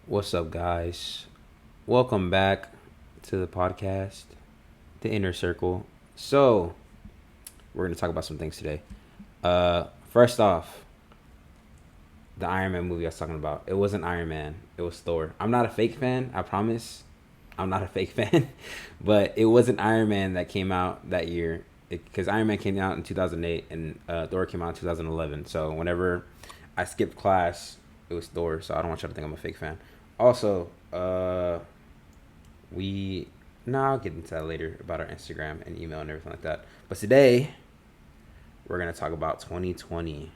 What's up, guys? Welcome back to the podcast, The Inner Circle. So, we're going to talk about some things today. First off, the Iron Man movie I was talking about. It wasn't Iron Man, it was Thor. I'm not a fake fan, I promise. I'm not a fake fan, but it wasn't Iron Man that came out that year. Because Iron Man came out in 2008 and Thor came out in 2011. So, whenever I skipped class, it was Thor. So, I don't want you to think I'm a fake fan. Also, we I'll get into that later about our Instagram and email and everything like that. But today we're gonna talk about 2020,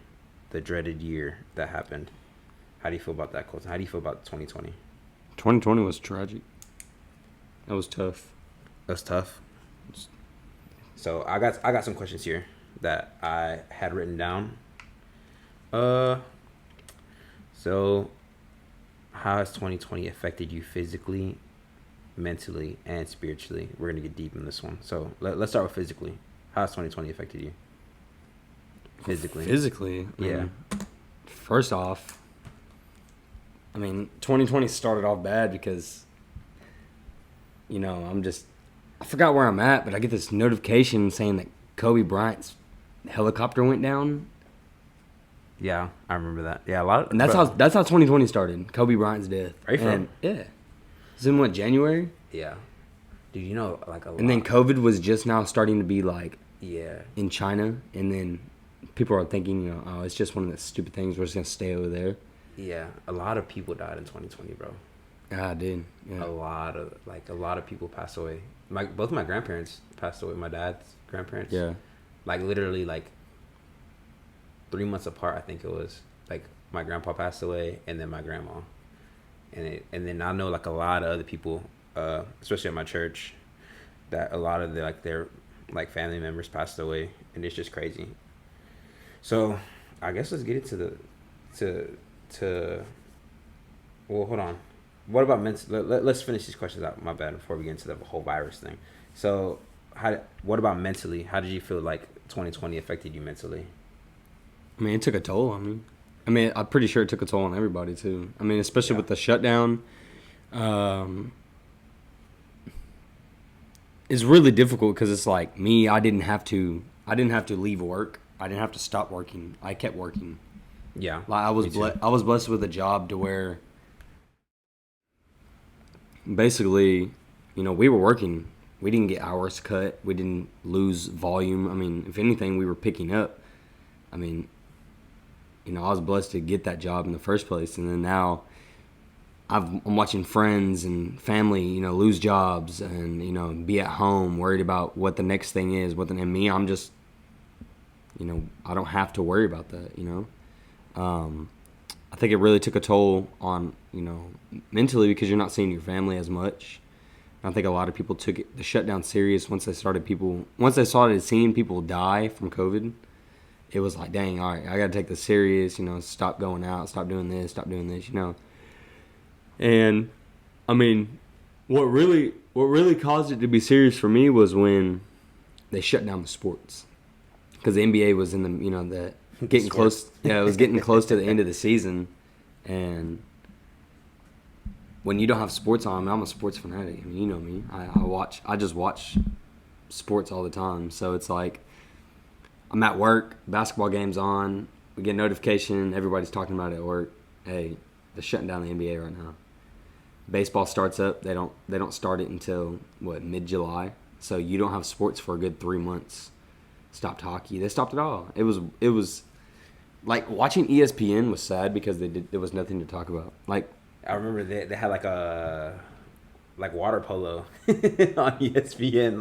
the dreaded year that happened. How do you feel about that, Colton? How do you feel about 2020? 2020 was tragic. That was tough. That's tough. So I got some questions here that I had written down. So how has 2020 affected you physically, mentally, and spiritually? We're gonna get deep in this one. So let's start with physically. How has 2020 affected you? Physically. Physically, Yeah. First off, 2020 started off bad because, I forgot where I'm at, but I get this notification saying that Kobe Bryant's helicopter went down. Yeah, I remember that. Yeah, a lot of, And that's how 2020 started. Kobe Bryant's death. Are you from? And, yeah. It's in what, January? Yeah. Dude, you know, like a lot. And then COVID was just now starting to be like Yeah. in China, and then people are thinking, oh, it's just one of the stupid things. We're just gonna stay over there. Yeah, a lot of people died in 2020, bro. Ah, dude. Yeah. A lot of people passed away. Both my grandparents passed away. My dad's grandparents. Yeah. Like literally like 3 months apart, I think it was. Like my grandpa passed away, and then my grandma, and then I know like a lot of other people, especially at my church, that a lot of their family members passed away, and it's just crazy. So I guess let's get into well, hold on. What about mental? Let's finish these questions out. My bad. Before we get into the whole virus thing. So, what about mentally? How did you feel like 2020 affected you mentally? It took a toll on me. I'm pretty sure it took a toll on everybody too. Especially with the shutdown. It's really difficult because it's like me. I didn't have to leave work. I didn't have to stop working. I kept working. Yeah. Like I was blessed with a job to where basically, we were working. We didn't get hours cut. We didn't lose volume. If anything, we were picking up. I was blessed to get that job in the first place. And then now I'm watching friends and family, lose jobs and, be at home worried about what the next thing is. And me, I'm just, I don't have to worry about that, I think it really took a toll on, mentally because you're not seeing your family as much. I think a lot of people took the shutdown serious once they started seeing people die from COVID. It was like, dang, all right, I got to take this serious, stop going out, stop doing this. And, what really caused it to be serious for me was when they shut down the sports. Because the NBA was in the getting close. Yeah, it was getting close to the end of the season, and when you don't have sports on, I'm a sports fanatic. You know me. I just watch sports all the time. So it's like I'm at work, basketball game's on, we get a notification, everybody's talking about it at work. Hey, they're shutting down the NBA right now. Baseball starts up. They don't start it until mid-July. So you don't have sports for a good 3 months. Stopped hockey. They stopped it all. It was like watching ESPN was sad because there was nothing to talk about. Like I remember they had like a water polo on ESPN.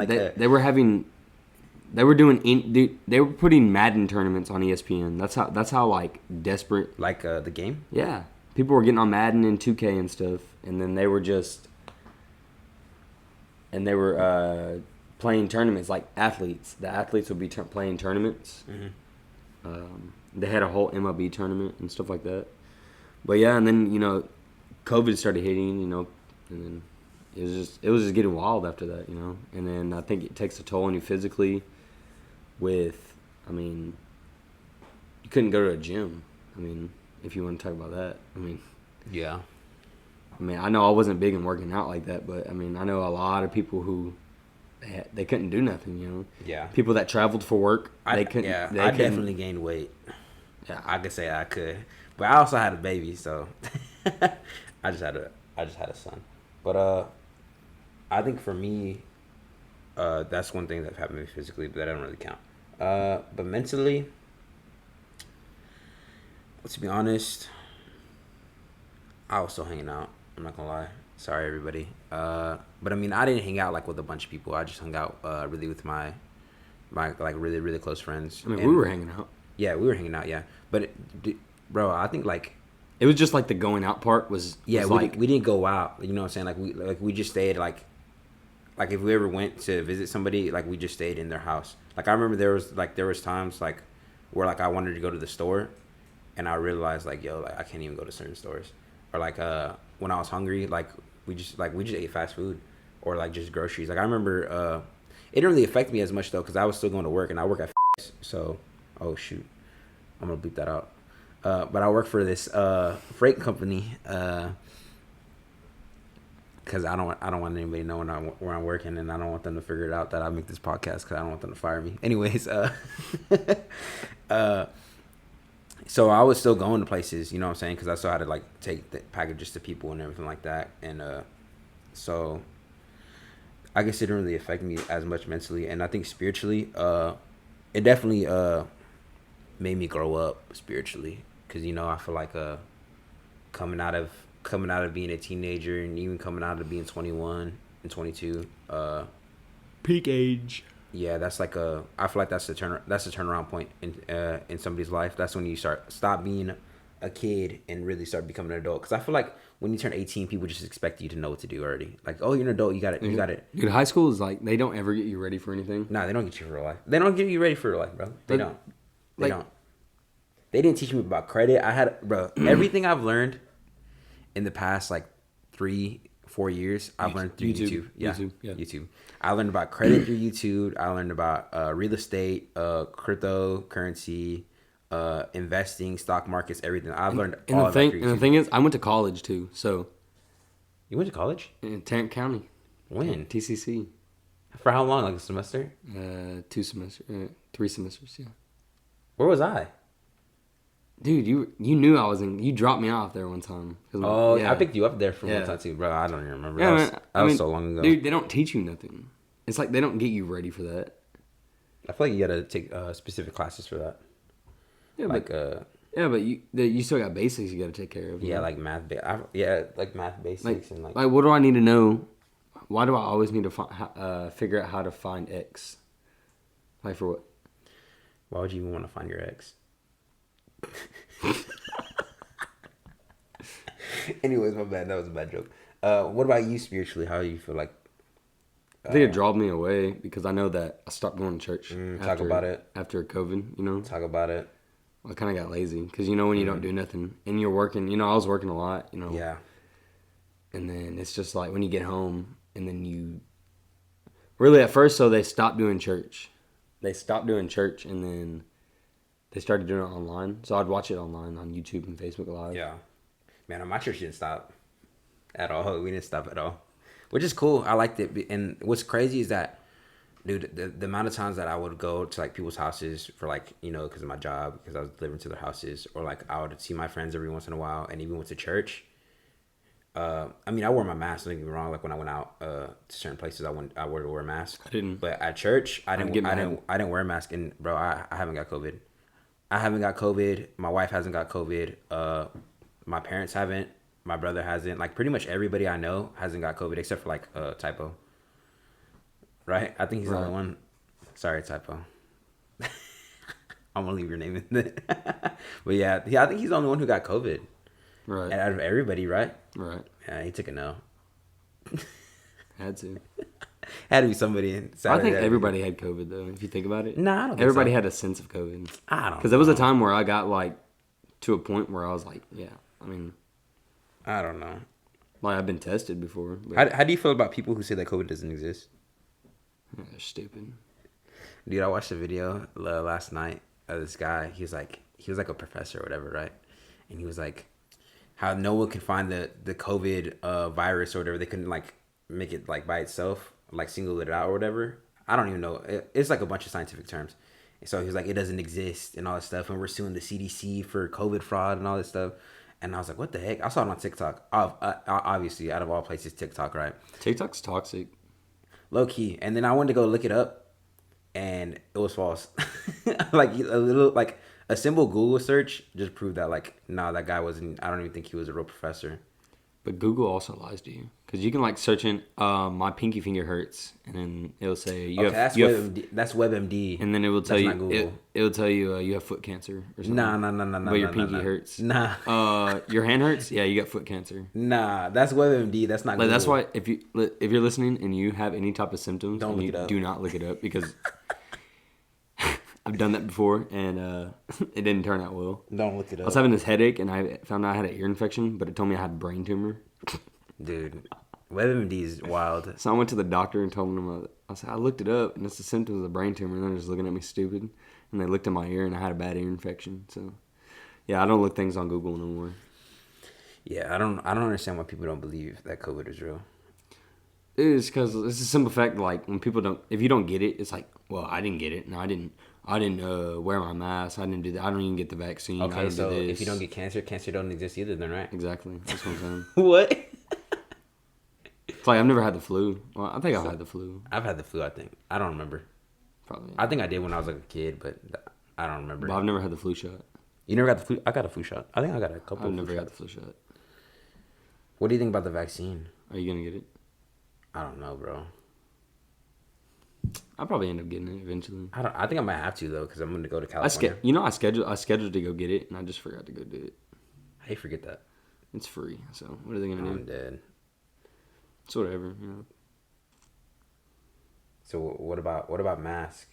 They were putting Madden tournaments on ESPN. That's how like desperate. Like the game. Yeah, people were getting on Madden and 2K and stuff, and then they were playing tournaments like athletes. The athletes would be playing tournaments. Mm-hmm. They had a whole MLB tournament and stuff like that. But yeah, and then COVID started hitting. And then it was just getting wild after that. And then I think it takes a toll on you physically. You couldn't go to a gym. If you want to talk about that. Yeah. I mean, I know I wasn't big in working out like that, but I mean, I know a lot of people who they couldn't do nothing. You know, Yeah. people that traveled for work, they couldn't. Yeah, They I couldn't. definitely gained weight. Yeah, I could say I could, but I also had a baby, so I just had a son. But I think for me, that's one thing that happened to me physically, but that doesn't really count. But mentally, to be honest, I was still hanging out. I'm not gonna lie. Sorry, everybody. But I mean, I didn't hang out like with a bunch of people. I just hung out really with my like really really close friends. I mean, And we were hanging out. yeah, we were hanging out. Yeah, but bro, I think like It was just like the going out part was. yeah, was we didn't go out. You know what I'm saying? We just stayed like if we ever went to visit somebody, like we just stayed in their house. Like I remember there was times like where like I wanted to go to the store, and I realized like yo like I can't even go to certain stores, or like when I was hungry like we just ate fast food, or like just groceries. Like I remember it didn't really affect me as much though because I was still going to work and I work at so oh shoot I'm gonna bleep that out. But I work for this freight company. Because I don't want anybody knowing where I'm working, and I don't want them to figure it out that I make this podcast because I don't want them to fire me. Anyways, so I was still going to places, you know what I'm saying? Because I still had to like take the packages to people and everything like that, and so I guess it didn't really affect me as much mentally, and I think spiritually, it definitely made me grow up spiritually, because you know I feel like coming out of being a teenager and even coming out of being 21 and 22 peak age. yeah, that's like I feel like that's the turnaround point in somebody's life. That's when you stop being a kid and really start becoming an adult, because I feel like when you turn 18 people just expect you to know what to do already. Like, oh, you're an adult, you got it, you got it. Dude, high school is like they don't ever get you ready for anything. Nah, they don't get you for real life. They don't get you ready for real life, bro. They don't. Like- They didn't teach me about credit. I had, bro, everything I've learned in the past like 3-4 years, I've learned through YouTube. Yeah, YouTube. I learned about credit through YouTube. I learned about real estate, cryptocurrency, investing, stock markets, everything. I've learned all of that through YouTube. And the thing is, I went to college too. So You went to college? in Tarrant County. When? TCC. For how long? Like a semester? 2 semesters. 3 semesters. Yeah. Where was I? Dude, you knew I was in. You dropped me off there one time. Oh, yeah. I picked you up there for one Yeah. time too, bro. I don't even remember. Yeah, That was so long ago. Dude, they don't teach you nothing. It's like they don't get you ready for that. I feel like you gotta take specific classes for that. Yeah, Like but you still got basics you got to take care of. yeah, know? like math. Like math basics and like what do I need to know? Why do I always need to figure out how to find X? Like for what? Why would you even want to find your ex? Anyways, my bad. That was a bad joke. What about you spiritually? How do you feel like? I think it drove me away because I know that I stopped going to church. Talk about it. After COVID, you know. Talk about it. I kind of got lazy because you know when you don't do nothing and you're working. You know, I was working a lot. You know. Yeah. And then it's just like when you get home and then you really at first, so they stopped doing church. They stopped doing church and then they started doing it online. So I'd watch it online on YouTube and Facebook Live. Yeah. Man, my church didn't stop at all. We didn't stop at all, which is cool. I liked it. And what's crazy is that, dude, the amount of times that I would go to like people's houses for like, you know, because of my job, because I was delivering to their houses, or like I would see my friends every once in a while, and even went to church. I mean, I wore my mask. Don't get me wrong. Like when I went out to certain places, I wore to wear a mask. I didn't. But at church, I didn't wear a mask. And bro, I haven't got COVID. I haven't got COVID. My wife hasn't got COVID. My parents haven't. My brother hasn't. Like pretty much everybody I know hasn't got COVID except for like Typo. Right? I think he's the only one. Sorry, Typo. I'm gonna leave your name in there. But yeah, I think he's the only one who got COVID. Right. Out of everybody, right? Right. Yeah, he took a no. Had to. Had to be somebody in Saturday. I think everybody had COVID though. If you think about it. Nah, I don't think everybody so. had a sense of COVID. I don't. Because there was a time where I got like to a point where I was like, yeah. I mean, I don't know. like I've been tested before. But How do you feel about people who say that COVID doesn't exist? they're stupid. Dude, I watched a video last night of this guy. He was like a professor or whatever, right? And he was like, how no one can find the COVID virus or whatever. They couldn't like make it like by itself, like single it out or whatever. I don't even know. It's like a bunch of scientific terms. And so he was like, it doesn't exist and all this stuff, and we're suing the CDC for COVID fraud and all this stuff. And I was like, what the heck? I saw it on TikTok. Obviously, out of all places, TikTok, right? TikTok's toxic. Low key. And then I wanted to go look it up, and it was false. Like a little, like a simple Google search just proved that, like, nah, that guy wasn't. I don't even think he was a real professor. But Google also lies to you because you can like search in my pinky finger hurts, and then it'll say you Okay, have that's WebMD, and then it will tell That's you not Google. it'll tell you you have foot cancer or something. Nah. But your pinky hurts. Nah, Your hand hurts. Yeah, you got foot cancer. nah. That's WebMD. That's not. Like Google. that's why if you're listening and you have any type of symptoms, Don't look you it up. do not look it up because I've done that before and it didn't turn out well. Don't look it I up, was having this headache and I found out I had an ear infection, but it told me I had a brain tumor. dude. WebMD is wild. So I went to the doctor and told him I said I looked it up and it's the symptoms of the brain tumor, and they're just looking at me stupid. And they looked at my ear and I had a bad ear infection. So yeah, I don't look things on Google no more. Yeah, I don't understand why people don't believe that COVID is real. It is because it's a simple fact. Like when people don't, if you don't get it, it's like, well, I didn't get it. No, I didn't wear my mask. I didn't do that. I don't even get the vaccine. I Okay, didn't so do this. if you don't get cancer don't exist either, then, right? Exactly. That's what I'm saying. What? It's like I've never had the flu. Well, I think I've had the flu. I've had the flu. I think I don't remember. Probably. I think I did when I was like a kid, but I don't remember. But I've never had the flu shot. You never got the flu? I got a flu shot. I think I got a couple. I've of never flu got the shots. flu shot. What do you think about the vaccine? Are you gonna get it? I don't know, bro. I'll probably end up getting it eventually. I think I might have to though, because I'm going to go to California. I scheduled to go get it, and I just forgot to go do it. How you forget that? It's free, so what are they gonna I'm do? dead. It's whatever, you know. So what about mask?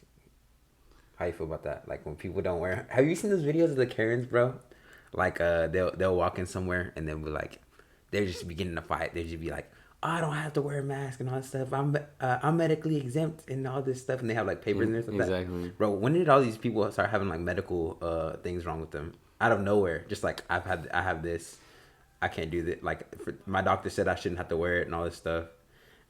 How you feel about that? Like when people don't wear. Have you seen those videos of the Karens, bro? Like they'll walk in somewhere and they'll be like, they're just beginning to fight. They just be like, oh, I don't have to wear a mask and all that stuff. I'm medically exempt and all this stuff, and they have like papers and stuff like that. Exactly. Bro, when did all these people start having like medical things wrong with them out of nowhere? Just like I have this, I can't do that. Like my doctor said I shouldn't have to wear it and all this stuff.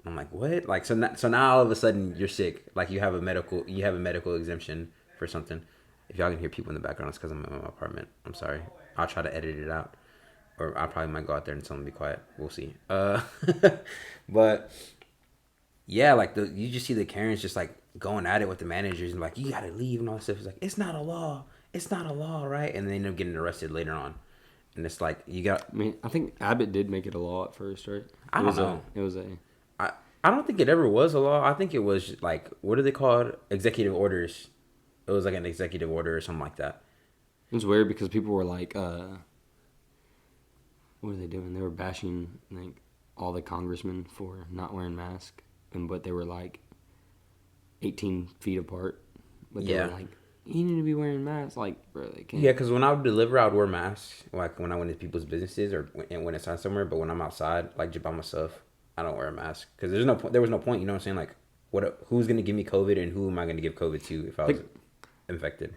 And I'm like, what? Like so now all of a sudden you're sick. Like you have a medical exemption for something. If y'all can hear people in the background, it's because I'm in my apartment. I'm sorry. I'll try to edit it out. Or I probably might go out there and tell them to be quiet. We'll see. But yeah, like you just see the Karens just like going at it with the managers and like, you gotta leave and all this stuff. It's like, it's not a law, right? And they end up getting arrested later on. And it's like you got. I mean, I think Abbott did make it a law at first, right? I don't know. It was a. I don't think it ever was a law. I think it was like, what are they called? Executive orders. It was like an executive order or something like that. It was weird because people were like, what were they doing? They were bashing like all the congressmen for not wearing masks, but they were like 18 feet apart. But they were like, you need to be wearing masks. Like, bro, they can't. Yeah, because when I would deliver, I would wear masks. Like when I went to people's businesses or when it's on somewhere. But when I'm outside, like just by myself, I don't wear a mask because there was no point. You know what I'm saying? Like, who's gonna give me COVID and who am I gonna give COVID to if I was infected?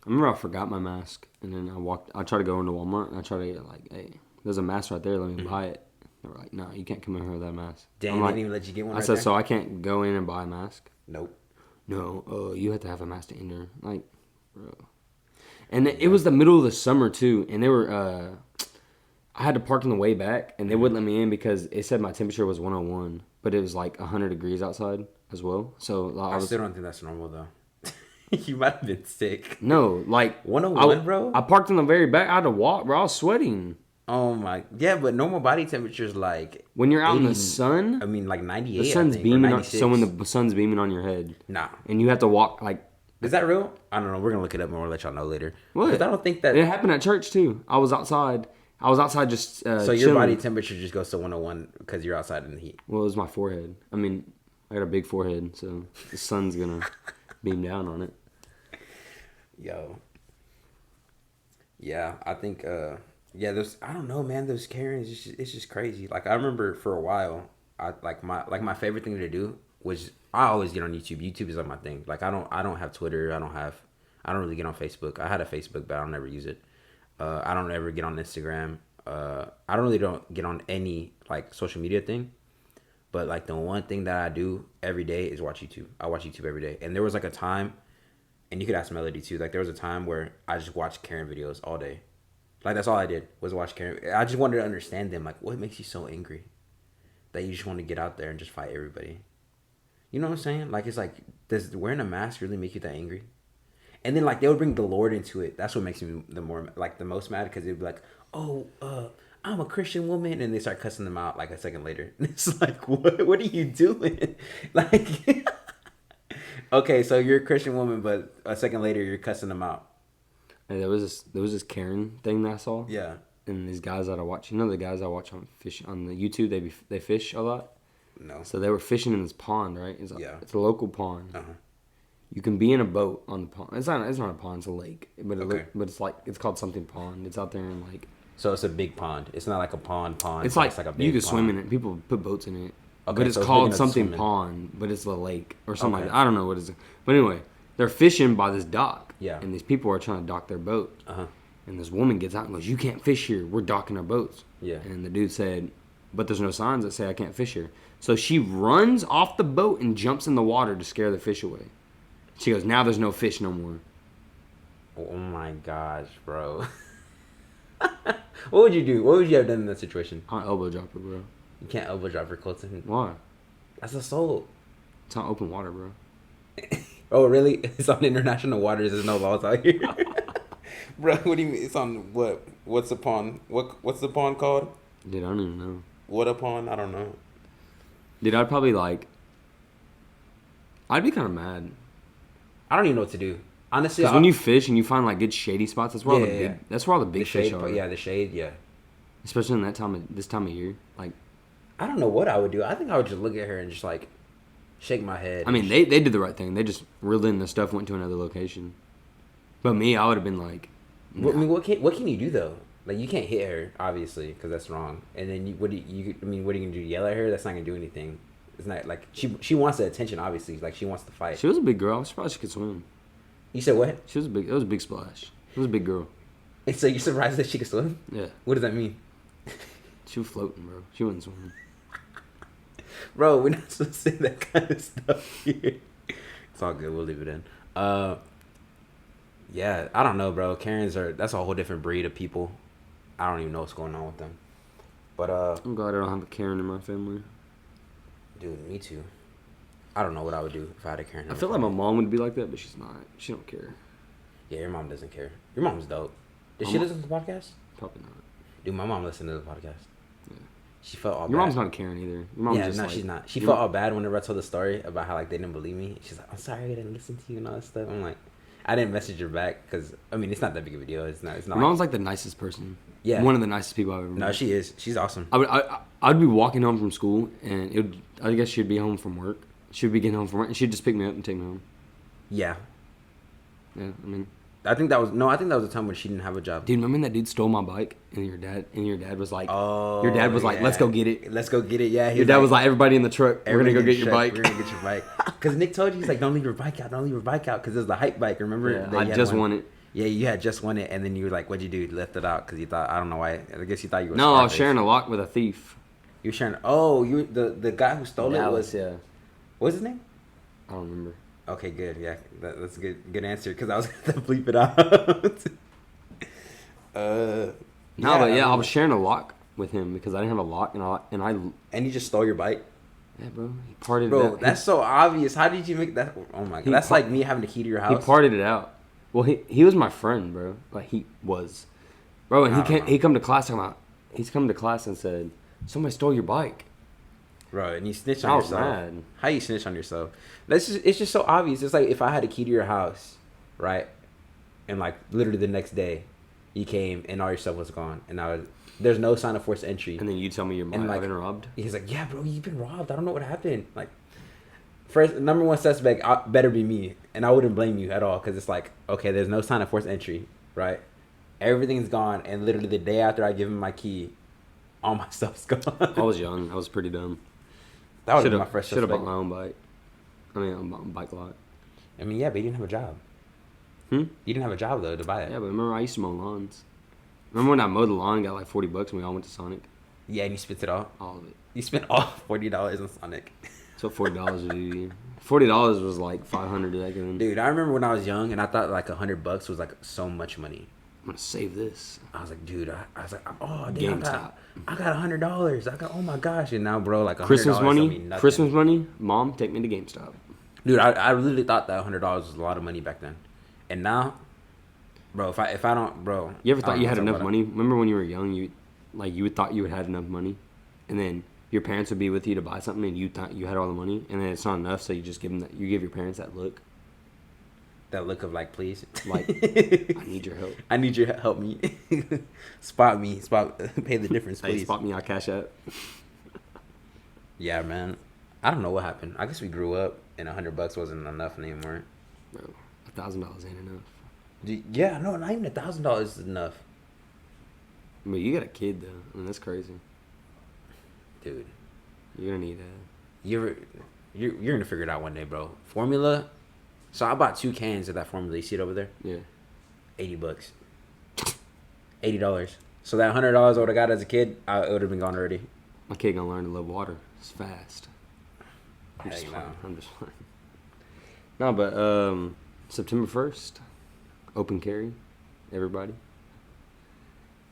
I remember I forgot my mask, and then I tried to go into Walmart, and I tried to get like, hey, there's a mask right there, let me buy it. They were like, no, you can't come in here with that mask. Dang, they didn't even let you get one. I said, so I can't go in and buy a mask? Nope. No, you have to have a mask to enter. Like, bro. And it was the middle of the summer, too, and they were, I had to park on the way back, and they wouldn't let me in because it said my temperature was 101, but it was like 100 degrees outside as well. So I still don't think that's normal, though. You might have been sick. No, like 101, bro. I parked in the very back. I had to walk, bro. I was sweating. Oh my, yeah, but normal body temperature is like when you're out 80, in the sun. I mean, like 98. The sun's I think, beaming. or 96. So when the sun's beaming on your head, nah, and you have to walk like. Is that real? I don't know. We're gonna look it up and we'll let y'all know later. What? I don't think that it happened at church too. I was outside just. So your chilling. body temperature just goes to 101 because you're outside in the heat. Well, it was my forehead. I mean, I got a big forehead, so the sun's gonna beam down on it. Yo. Yeah, I think. I don't know, man. Those Karens, it's just crazy. Like I remember for a while, my favorite thing to do was I always get on YouTube. YouTube is like my thing. Like I don't have Twitter. I don't really get on Facebook. I had a Facebook, but I don't ever use it. I don't ever get on Instagram. I don't really don't get on any like social media thing, but like the one thing that I do every day is watch YouTube. I watch YouTube every day, and there was like a time, and you could ask Melody too. Like there was a time where I just watched Karen videos all day. Like that's all I did was watch Karen. I just wanted to understand them. Like what makes you so angry that you just want to get out there and just fight everybody? You know what I'm saying? Like it's like, does wearing a mask really make you that angry? And then like they would bring the Lord into it. That's what makes me the most mad, because they'd be like, "Oh, I'm a Christian woman," and they start cussing them out like a second later. It's like, what are you doing? Like, okay, so you're a Christian woman, but a second later you're cussing them out. And there was this Karen thing that I saw. Yeah. And these guys that I watch, the guys I watch on the YouTube, they fish a lot. No. So they were fishing in this pond, right? It's a local pond. Uh-huh. You can be in a boat on the pond. It's not a pond. It's a lake. But Okay. but it's called something pond. It's out there in like. So it's a big pond. It's not like a pond. It's like a big you can pond. swim in it. People put boats in it. Okay, but it's so it's big called enough to something swim in. pond. But it's a lake or something Okay. like that. I don't know what it is. But anyway, they're fishing by this dock. Yeah. And these people are trying to dock their boat. Uh-huh. And this woman gets out and goes, "You can't fish here. We're docking our boats." Yeah. And the dude said, "But there's no signs that say I can't fish here." So she runs off the boat and jumps in the water to scare the fish away. She goes, "Now there's no fish no more." Oh my gosh, bro. What would you do? What would you have done in that situation? I'll elbow drop her, bro. You can't elbow drop her close to him. Why? That's assault. It's not open water, bro. Oh, really? It's on international waters. There's no laws out here. Bro, what do you mean? It's on what? What's the pond? What's the pond called? Dude, I don't even know. What a pond? I don't know. Dude, I'd probably I'd be kind of mad. I don't even know what to do. Honestly, Because when you fish and you find like good shady spots, that's where all the big the shade, fish are. yeah, the shade, yeah. Especially in this time of year. Like, I don't know what I would do. I think I would just look at her and just like shake my head. I mean, they did the right thing. They just reeled in the stuff, went to another location. But me, I would have been like, I mean, what can you do though? Like you can't hit her, obviously, because that's wrong. And then what are you gonna do? Yell at her? That's not gonna do anything. It's not like she wants the attention, obviously. Like she wants to fight. she was a big girl. I was surprised she could swim. You said what? It was a big splash. It was a big girl. And so you're surprised that she could swim? Yeah. What does that mean? She was floating, bro. She wasn't swimming. Bro, we're not supposed to say that kind of stuff here. It's all good. We'll leave it in. Yeah, I don't know, bro. That's a whole different breed of people. I don't even know what's going on with them. But I'm glad I don't have a Karen in my family. dude, me too. I don't know what I would do if I had a Karen. I feel like my mom would be like that, but she's not. She don't care. Yeah, your mom doesn't care. Your mom's dope. Does she listen to the podcast? Probably not. Dude, my mom listened to the podcast. Yeah. She felt all bad. Your mom's not a Karen either. Your mom's Yeah, just no, like, she's not. She felt all bad whenever I told the story about how like they didn't believe me. She's like, "I'm sorry I didn't listen to you and all that stuff." I'm like, I didn't message her back because I mean it's not that big of a deal. It's not. Your mom's like the nicest person. Yeah. One of the nicest people I've ever met. No, she is. She's awesome. I'd be walking home from school, and I guess she'd be home from work. She'd be getting home from work, and she'd just pick me up and take me home. Yeah. Yeah, I mean, I think that was a time when she didn't have a job. dude, remember that dude stole my bike, and your dad was like, Oh. your dad was like, yeah. "Let's go get it." Let's go get it. Yeah. Your dad was like, "Everybody in the truck, we're gonna go get your bike." We're gonna get your bike. Because Nick told you, he's like, "Don't leave your bike out. Don't leave your bike out." Because it was the hype bike. Remember? Yeah, that you I had just one? won it. Yeah, you had just won it, and then you were like, "What'd you do?" You left it out because you thought, I don't know why. I guess you thought you were. No, I was Scarface. sharing a lock with a thief. You were sharing. Oh, the guy who stole it Dallas, was. yeah. What's his name? I don't remember. Okay, good. Yeah, that's a good answer because I was gonna bleep it out. I was sharing a lock with him because I didn't have a lock, and he just stole your bike. Yeah, bro. He parted Bro, it out. that's so obvious. How did you make that? Oh my god, that's like me having the key to your He house. parted it out. Well, he was my friend, bro. Like he was, bro. And he come to class talking about. He's come to class and said, "Somebody stole your bike." Bro, and you snitch on I was yourself. mad. How you snitch on yourself? It's just so obvious. It's like if I had a key to your house, right, and like literally the next day, you came and all your stuff was gone, and there's no sign of forced entry. And then you tell me your bike like, been robbed. He's like, "Yeah, bro, you've been robbed. I don't know what happened." Like, first number one suspect better be me, and I wouldn't blame you at all because it's like, okay, there's no sign of forced entry, right? Everything's gone, and literally the day after I give him my key, all my stuff's gone. I was young. I was pretty dumb. That would have been my first Should have suspect. bought my own bike. I mean, on bike lot. I mean, yeah, but you didn't have a job. Hmm? You didn't have a job though to buy it. Yeah, but remember I used to mow lawns. Remember when I mowed the lawn and got like $40 and we all went to Sonic? Yeah, and you spent it all. All of it. You spent all $40 on Sonic. That's what $40 would do. $40 was like $500 back then. Dude, I remember when I was young and I thought like $100 was like so much money. I'm gonna save this. I was like, dude, I was like, oh, GameStop. damn, I got $100. I got, oh my gosh, and now, bro, like $100 Christmas don't money. mean nothing. Christmas money. Mom, take me to GameStop. Dude, I really thought that $100 was a lot of money back then, and now, bro, if I don't, bro, You ever thought you I had don't know enough money? Remember when you were young, you would thought you would had enough money, and then your parents would be with you to buy something, and you thought you had all the money, and then it's not enough, so you just give them that. You give your parents that look. That look of like, please, Like, I need your help. I need your help me, spot me, pay the difference, Hey, please. spot me, I'll cash out. Yeah, man, I don't know what happened. I guess we grew up, and $100 wasn't enough anymore. Bro, $1,000 ain't enough. Yeah, no, not even $1,000 is enough, But you got a kid though. I mean, that's crazy. dude. You're gonna need You're gonna figure it out one day, bro. Formula. So I bought 2 cans of that formula. You see it over there? Yeah. $80. $80. So that $100 I would have got as a kid, it would have been gone already. My kid gonna learn to love water. It's fast. I'm just Hey, playing. no. I'm just playing. No, but September 1st, open carry, everybody.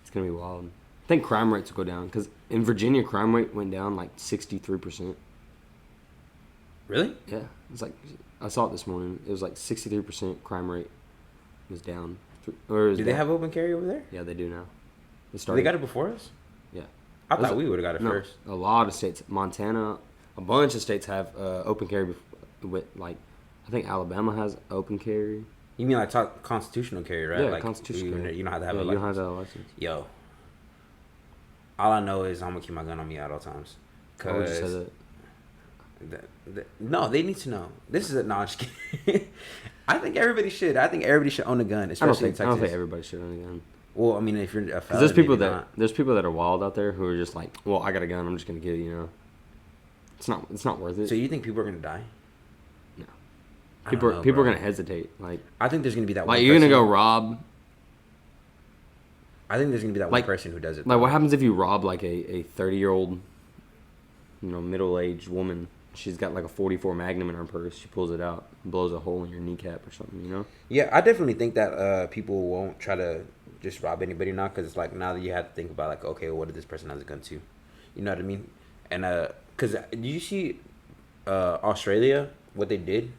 It's gonna be wild. I think crime rates will go down because in Virginia, crime rate went down like 63%. Really? Yeah, it's like I saw it this morning. It was like 63% crime rate was down. Or Do they have open carry over there? Yeah, they do now. They got it before us? Yeah. I thought we would have got it No, first. a lot of states, Montana, a bunch of states have open carry with like, I think Alabama has open carry. You mean like constitutional carry, right? Yeah, like constitutional carry. You don't have to have Yeah, a you license. don't have that license. Yo. All I know is I'm going to keep my gun on me at all times. I would just say that. No, they need to know. This is a just kidding. I think everybody should. I think everybody should own a gun, I don't especially in think Texas. everybody should own a gun. Well, I mean, if you're a Because felon, there's people maybe that not. there's people that are wild out there who are just like, well, I got a gun, I'm just gonna get it. You know, it's not worth it. So you think people are gonna die? No. I People don't know, people are bro. gonna hesitate. Like I think there's gonna be that. like one you're gonna person- go rob. I think there's gonna be that one like- person who does it. Like though. what happens if you rob like a 30-year-old, middle-aged woman? She's got like a 44 Magnum in her purse. She pulls it out, blows a hole in your kneecap or something. You know. Yeah, I definitely think that people won't try to just rob anybody now, because it's like now that you have to think about like, okay, well, what did this person have a gun to? You know what I mean? And because did you see Australia, what they did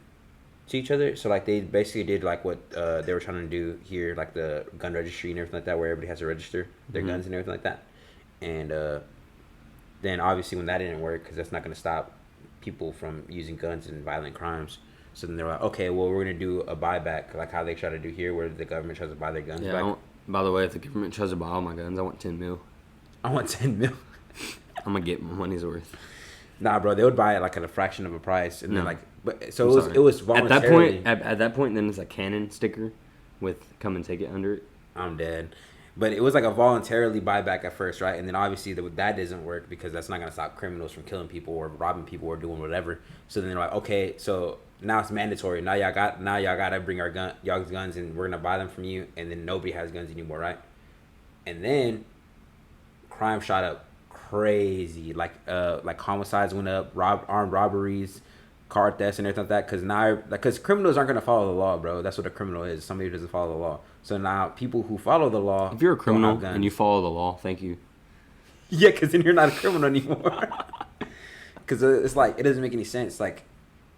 to each other? So like they basically did like what they were trying to do here, like the gun registry and everything like that, where everybody has to register their guns and everything like that. And then obviously when that didn't work, because that's not going to stop people from using guns in violent crimes. So then they're like, okay, well, we're going to do a buyback, like how they try to do here, where the government tries to buy their guns Yeah. back. By the way, if the government tries to buy all my guns, I want 10 mil. I want 10 mil. I'm gonna get my money's worth. Nah, bro, they would buy it like at a fraction of a price, and No. then like, but so I'm sorry. it was At voluntarily. that point, then it's a Canon sticker with "come and take it" under it. I'm dead. But it was like a voluntarily buyback at first, right? And then obviously that doesn't work, because that's not gonna stop criminals from killing people or robbing people or doing whatever. So then they're like, okay, so now it's mandatory. Now y'all gotta bring y'all's guns, and we're gonna buy them from you. And then nobody has guns anymore, right? And then crime shot up crazy. Like homicides went up, armed robberies, car thefts, and everything like that. Because criminals aren't gonna follow the law, bro. That's what a criminal is. Somebody who doesn't follow the law. So now people who follow the law, If you're a don't criminal have guns. and you follow the law, thank you. Yeah, because then you're not a criminal anymore. Because it's like, it doesn't make any sense. Like,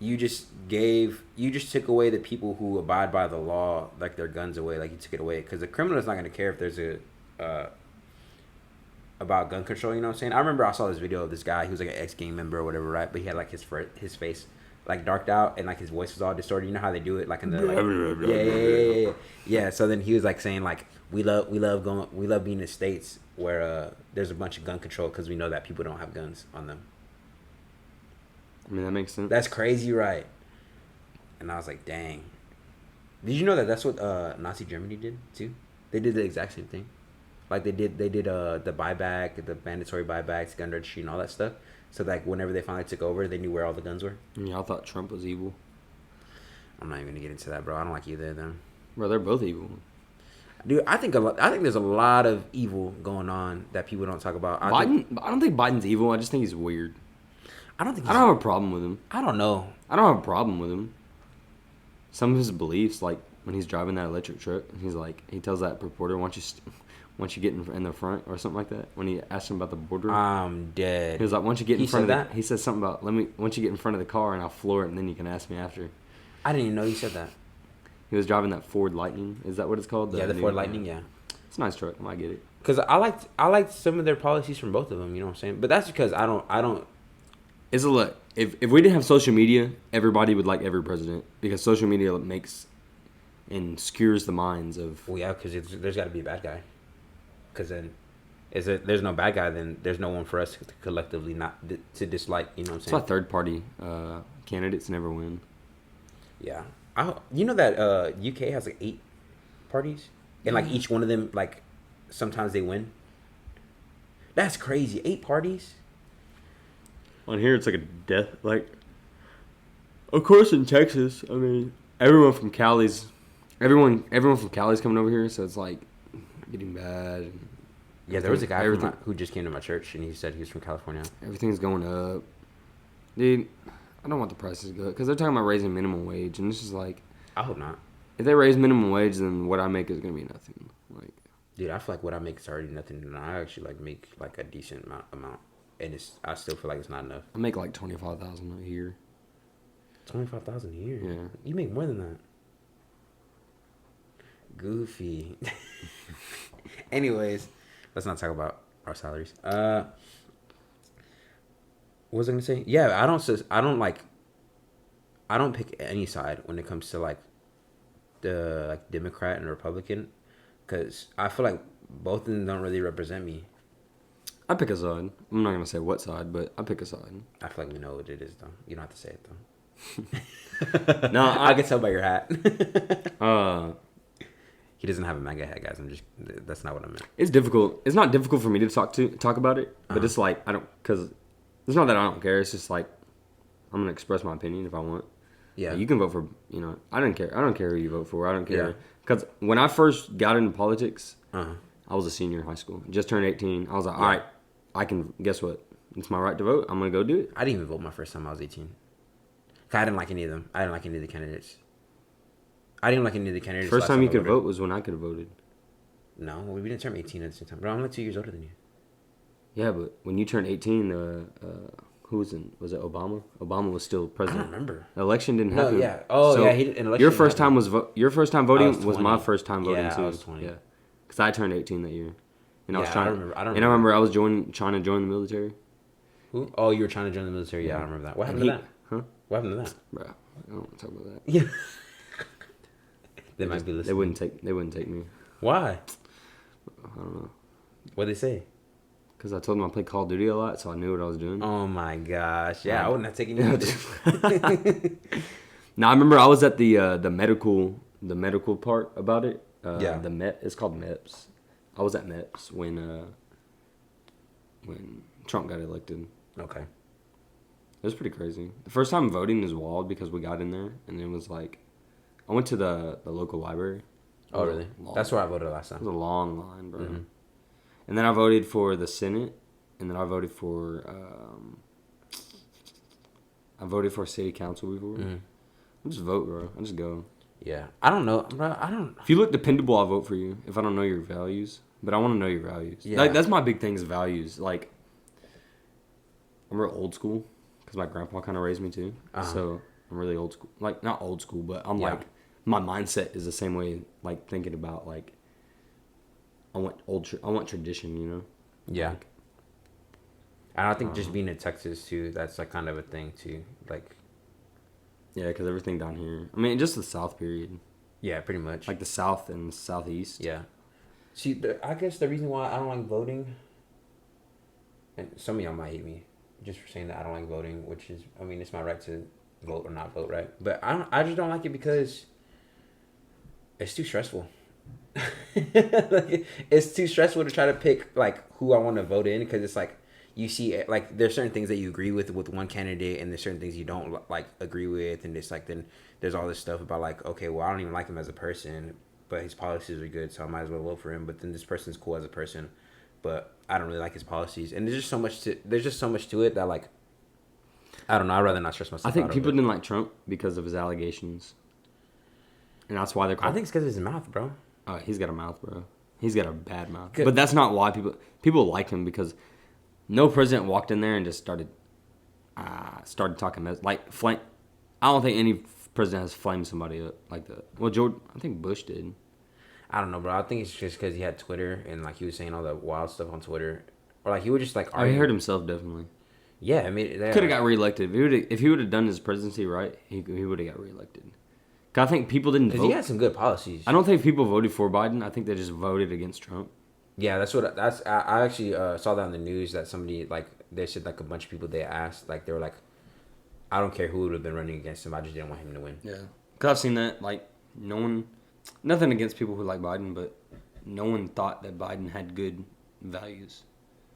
you just took away the people who abide by the law, like their guns away. Like, you took it away. Because the criminal is not going to care if there's about gun control. You know what I'm saying? I remember I saw this video of this guy. He was like an ex-gang member or whatever, right? But he had like his face like darked out, and like his voice was all distorted. You know how they do it, like in the like, yeah. So then he was like saying like, we love being in the states where there's a bunch of gun control, because we know that people don't have guns on them. I mean, that makes sense. That's crazy, right? And I was like, dang. Did you know that that's what Nazi Germany did too? They did the exact same thing. Like they did the buyback, the mandatory buybacks, gun registry, and all that stuff. So like whenever they finally took over, they knew where all the guns were. Yeah, I thought Trump was evil. I'm not even gonna get into that, bro. I don't like either of them. Bro, they're both evil. Dude, I think there's a lot of evil going on that people don't talk about. I don't think Biden's evil. I just think he's weird. I don't think I don't have a problem with him. I don't know. I don't have a problem with him. Some of his beliefs, like when he's driving that electric truck, he's like, he tells that reporter, "Once you get in the front," or something like that. When he asked him about the border, I'm dead. he was like, "Once you get in He front said of that? the," he said something about, once you get in front of the car and I'll floor it, and then you can ask me after." I didn't even know you said that. He was driving that Ford Lightning. Is that what it's called? The Ford Lightning, yeah. It's a nice truck. I might get it. Because I liked some of their policies from both of them. You know what I'm saying? But that's because I don't. It's a look. If we didn't have social media, everybody would like every president, because social media makes and skewers the minds of. Well, yeah, because there's got to be a bad guy. Because then, there's no bad guy, then there's no one for us to collectively not to dislike. You know what I'm That's saying? why third party candidates never win. Yeah, you know that UK has like 8 parties, and like each one of them, like sometimes they win. That's crazy. 8 parties. On here, it's like a death. Like, of course, in Texas, I mean, everyone from Cali's coming over here, so it's like getting bad. Yeah, there was a guy who just came to my church, and he said he was from California. Everything's going up, dude. I don't want the prices to go up because they're talking about raising minimum wage, and it's just like, I hope not. if they raise minimum wage, then what I make is gonna be nothing. Like, dude, I feel like what I make is already nothing, and I actually like make like a decent amount, and I still feel like it's not enough. I make like $25,000 a year. 25,000 a year. Yeah, you make more than that. Goofy. Anyways, let's not talk about our salaries. What was I gonna say? Yeah, I don't pick any side when it comes to like the like Democrat and Republican, because I feel like both of them don't really represent me. I pick a side. I'm not gonna say what side, but I pick a side. I feel like we know what it is though. You don't have to say it though. No, I can tell by your hat. He doesn't have a MAGA hat, guys. That's not what I meant. It's difficult. It's not difficult for me to talk about it, but it's like because it's not that I don't care. It's just like I'm gonna express my opinion if I want. Yeah, you can vote for. I don't care. I don't care who you vote for. I don't care because when I first got into politics, I was a senior in high school. Just turned 18. I was like, all right, I can. Guess what? It's my right to vote. I'm gonna go do it. I didn't even vote my first time I was 18. I didn't like any of them. I didn't like any of the candidates. First time you could vote was when I could have voted. No, we didn't turn 18 at the same time. Bro, I'm like 2 years older than you. Yeah, but when you turned 18, who was in? Was it Obama? Obama was still president. I don't remember. The election didn't happen. No, yeah. Oh, so yeah. Your first time voting was my first time voting yeah, too. I was 20. Yeah, because I turned 18 that year, and I was I remember I was trying to join the military. Who? Oh, you were trying to join the military. Yeah, I remember that. What happened to that? Huh? What happened to that? Bro, I don't want to talk about that. Yeah. They might be listening. They wouldn't take me. Why? I don't know. What'd they say? Because I told them I played Call of Duty a lot, so I knew what I was doing. Oh my gosh! Yeah, I wouldn't have taken you. Now I remember I was at the medical part about it. Yeah. It's called MEPS. I was at MEPS when Trump got elected. Okay. It was pretty crazy. The first time voting is wild because we got in there and it was like, I went to the local library. Oh really? That's where I voted last time. It was a long line, bro. Mm-hmm. And then I voted for the Senate, and then I voted for city council before. Mm-hmm. I just vote, bro. I just go. Yeah, I don't know, bro. I don't. If you look dependable, I'll vote for you. If I don't know your values, but I want to know your values. Yeah, like, that's my big thing is values. Like, I'm real old school because my grandpa kind of raised me too. So I'm really old school. Like, not old school, but I'm like, my mindset is the same way. Like, thinking about like, I want tradition, you know. Yeah. Like, and I think just being in Texas too, that's like kind of a thing too. Like. Yeah, because everything down here. I mean, just the South period. Yeah, pretty much. Like the South and Southeast. Yeah. See, I guess the reason why I don't like voting, and some of y'all might hate me just for saying that I don't like voting, which is, I mean, it's my right to vote or not vote, right? But I just don't like it because it's too stressful. Like, it's too stressful to try to pick like who I want to vote in, because it's like, you see, like, there's certain things that you agree with one candidate, and there's certain things you don't like agree with, and it's like then there's all this stuff about like, okay, well, I don't even like him as a person, but his policies are good, so I might as well vote for him. But then this person's cool as a person, but I don't really like his policies. And there's just so much to it that like, I don't know. I'd rather not stress myself. I think out people over it. didn't like Trump because of his allegations, and that's why they're. I think it's because of his mouth, bro. Oh, he's got a mouth, bro. He's got a bad mouth. Good. But that's not why people like him, because no president walked in there and just started talking like flame. I don't think any president has flamed somebody up like that. Well, I think Bush did. I don't know, bro. I think it's just because he had Twitter and like he was saying all that wild stuff on Twitter, or like he would just like. Oh, he hurt himself definitely. Yeah, I mean, Could have got reelected if he would have done his presidency right. He would have got reelected. 'Cause I think people didn't vote. He had some good policies. I don't think people voted for Biden. I think they just voted against Trump. Yeah, I actually saw that on the news that somebody like they said like a bunch of people they asked like they were like, I don't care who would have been running against him. I just didn't want him to win. Yeah, because I've seen that. Like, nothing against people who like Biden, but no one thought that Biden had good values.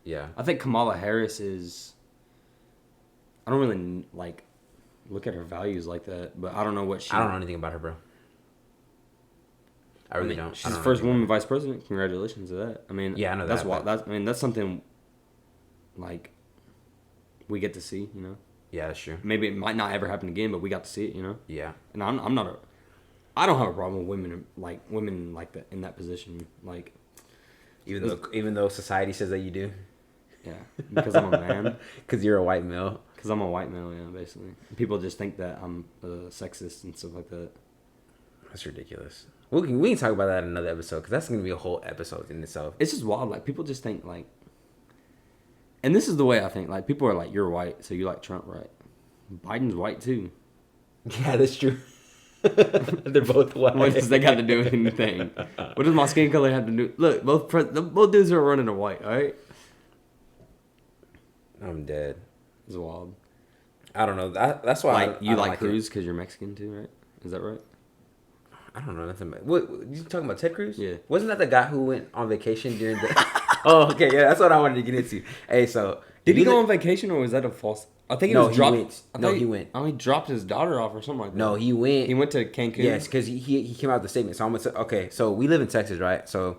Yeah, I think Kamala Harris is. I don't really like look at her values like that, but I don't know what she. I don't know anything about her, bro. I really don't. She's the first woman vice president. Congratulations to that. I mean, yeah, I know that's that. why. That's something like we get to see. You know. Yeah, that's true. Maybe it might not ever happen again, but we got to see it. You know. Yeah. And I'm not a. I don't have a problem with women like that in that position. Like, Even though society says that you do. Yeah, because I'm a man. Because you're a white male. Because I'm a white male, yeah, basically. People just think that I'm sexist and stuff like that. That's ridiculous. We can talk about that in another episode because that's going to be a whole episode in itself. It's just wild. Like, people just think, like... And this is the way I think. Like, people are like, you're white, so you like Trump, right? Biden's white, too. Yeah, that's true. They're both white. What does that got to do with anything? What does my skin color have to do... Look, both dudes who are running are white, all right? I'm dead. It's wild. I don't know. That's why like, you like Cruz because you're Mexican, too, right? Is that right? I don't know nothing about... What you talking about, Ted Cruz? Yeah. Wasn't that the guy who went on vacation during the... Oh, okay, yeah, that's what I wanted to get into. Hey, so... Did he go on vacation or was that a false... I think it was dropped... He went. Oh, he dropped his daughter off or something like that. No, he went... He went to Cancun? Yes, because he came out with the statement. So I'm gonna say... Okay, so we live in Texas, right? So...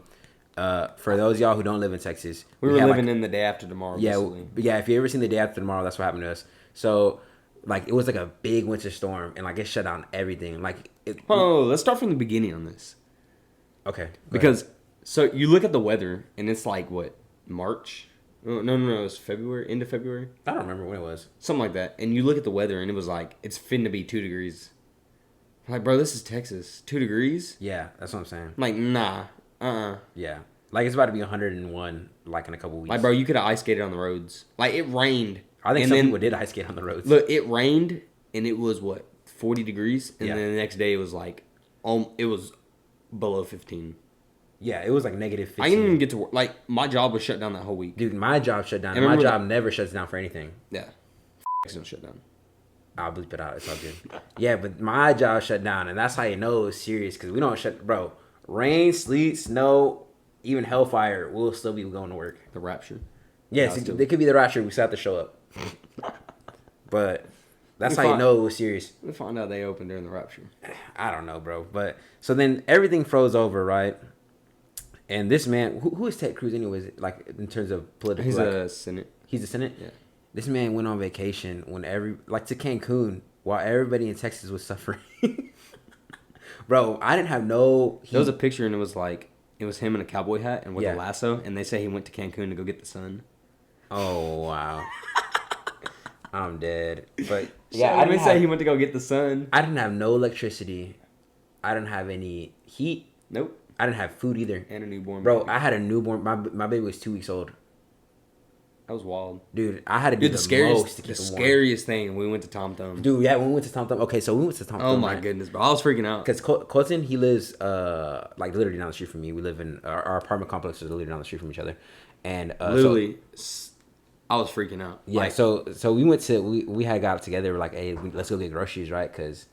for those of y'all who don't live in Texas... We were living in the day after tomorrow, yeah, basically. Yeah, if you ever seen the day after tomorrow, that's what happened to us. So... Like, it was like a big winter storm, and, like, it shut down everything. Like, let's start from the beginning on this. Okay. Because, so, you look at the weather, and it's like, what, March? Oh, no, it was February, end of February? I don't remember when it was. Something like that. And you look at the weather, and it was like, it's finna be 2 degrees. I'm like, bro, this is Texas. 2 degrees? Yeah, that's what I'm saying. I'm like, nah, Yeah. Like, it's about to be 101, like, in a couple weeks. Like, bro, you could have ice skated on the roads. Like, it rained. I think some people did ice skate on the roads. Look, it rained, and it was, 40 degrees? And Yeah. then the next day, it was like, it was below 15. Yeah, it was like negative 15. I didn't even get to work. Like, my job was shut down that whole week. Dude, my job shut down. My job never shuts down for anything. Yeah. Don't shut down. I'll bleep it out. It's all good. Yeah, but my job shut down, and that's how you know it's serious, because we don't shut... Bro, rain, sleet, snow, even hellfire, we'll still be going to work. The rapture. Yes, it could be the rapture. We still have to show up. But that's how you know it was serious. We found out they opened during the rapture. I don't know, bro. But so then everything froze over, right? And this man, who is Ted Cruz anyways? Like in terms of political, he's a Senate. He's a Senate. Yeah. This man went on vacation to Cancun while everybody in Texas was suffering. Bro, I didn't have no. There was a picture and it was him in a cowboy hat and with Yeah. a lasso, and they say he went to Cancun to go get the sun. Oh wow. I'm dead. But Yeah, I didn't say he went to go get the sun. I didn't have no electricity. I didn't have any heat. Nope. I didn't have food either. And a newborn. Bro, baby. I had a newborn. My baby was 2 weeks old. That was wild. Dude, I had to do the most to keep him warm. Scariest thing, we went to Tom Thumb. Dude, yeah, when we went to Tom Thumb. Okay, so we went to Tom Thumb. Oh my goodness, bro. I was freaking out. Because Colton, he lives like literally down the street from me. We live in our apartment complex is literally down the street from each other. And literally, I was freaking out. Yeah, like, so we went to we had got together. We're like, hey, let's go get groceries, right? Because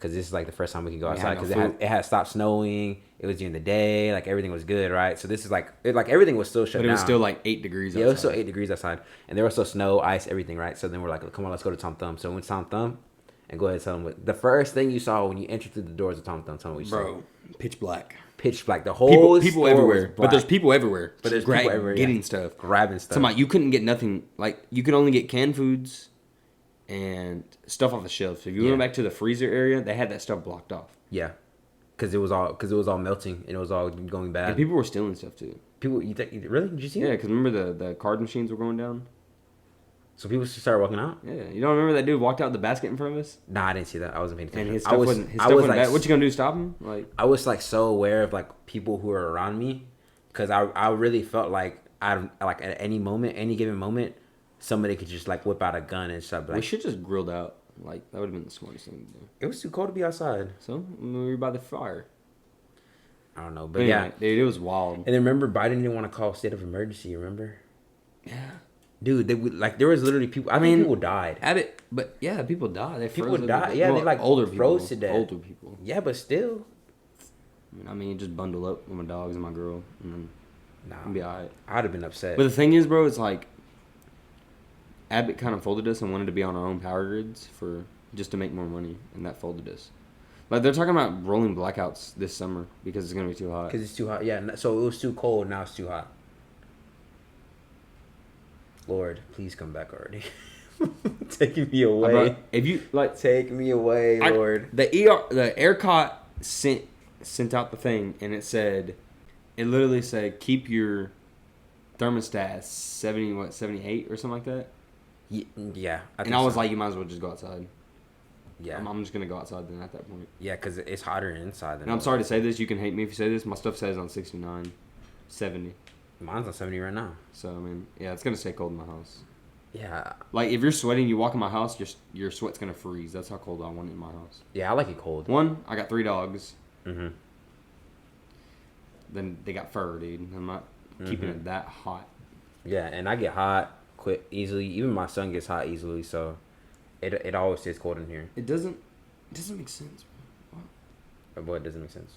this is like the first time we can go outside because it had stopped snowing. It was during the day, like everything was good, right? So this is like everything was still shut down. But it was still like 8 degrees outside. Yeah, it was still 8 degrees outside, and there was still snow, ice, everything, right? So then we're like, come on, let's go to Tom Thumb. So we went to Tom Thumb, and go ahead and tell them what the first thing you saw when you entered through the doors of Tom Thumb. Tell me what you Bro, pitch black. saw. Pitch black. The whole People store everywhere. was black. But there's people everywhere. But there's people everywhere getting stuff. grabbing stuff. Talking about you couldn't get nothing. Like, you could only get canned foods and stuff off the shelves. So if you went back to the freezer area, they had that stuff blocked off. Yeah. Because it was all melting and it was all going bad. And people were stealing stuff too. People, you think really? Did you see? Yeah, it? because remember the card machines were going down. So people started walking out. Yeah, you don't remember that dude walked out with the basket in front of us? Nah, I didn't see that. I wasn't paying attention. And his stuff wasn't bad. What you gonna do? Stop him? Like, I was like so aware of like people who were around me, because I really felt like like at any moment, any given moment, somebody could just like whip out a gun and stuff. Like, we should just grilled out. Like, that would have been the smartest thing to do. it was too cold to be outside. So we were by the fire. I don't know, but Anyway, yeah, dude, it was wild. And then remember, Biden didn't want to call state of emergency. Remember? Yeah. Dude, there was literally people. I mean, people died. But yeah, people died. People died. Yeah, they like older people. froze to death. Older people. Yeah, but still. I mean, just bundle up with my dogs and my girl, and then Nah, be alright. I'd have been upset. But the thing is, bro, it's like Abbott kind of folded us and wanted to be on our own power grids for just to make more money, and that folded us. Like, they're talking about rolling blackouts this summer because it's gonna be too hot. Because it's too hot. Yeah, so it was too cold. Now it's too hot. Lord, please come back already. Taking me away. If you like, take me away, Lord. The ERCOT sent out the thing, and it literally said keep your thermostat 78 or something like that. Yeah. I was like, you might as well just go outside. Yeah. I'm just gonna go outside then at that point. Yeah, because it's hotter inside than. And I'm sorry to say this. You can hate me if you say this. My stuff says on 69, 70. Mine's on 70 right now. So, I mean, yeah, it's going to stay cold in my house. Yeah. Like, if you're sweating, you walk in my house, your sweat's going to freeze. That's how cold I want it in my house. Yeah, I like it cold. One, I got 3 dogs. Mm-hmm. Then they got fur, dude. I'm not keeping it that hot. Yeah, and I get hot quick easily. Even my son gets hot easily, so it always stays cold in here. It doesn't make sense. What doesn't make sense?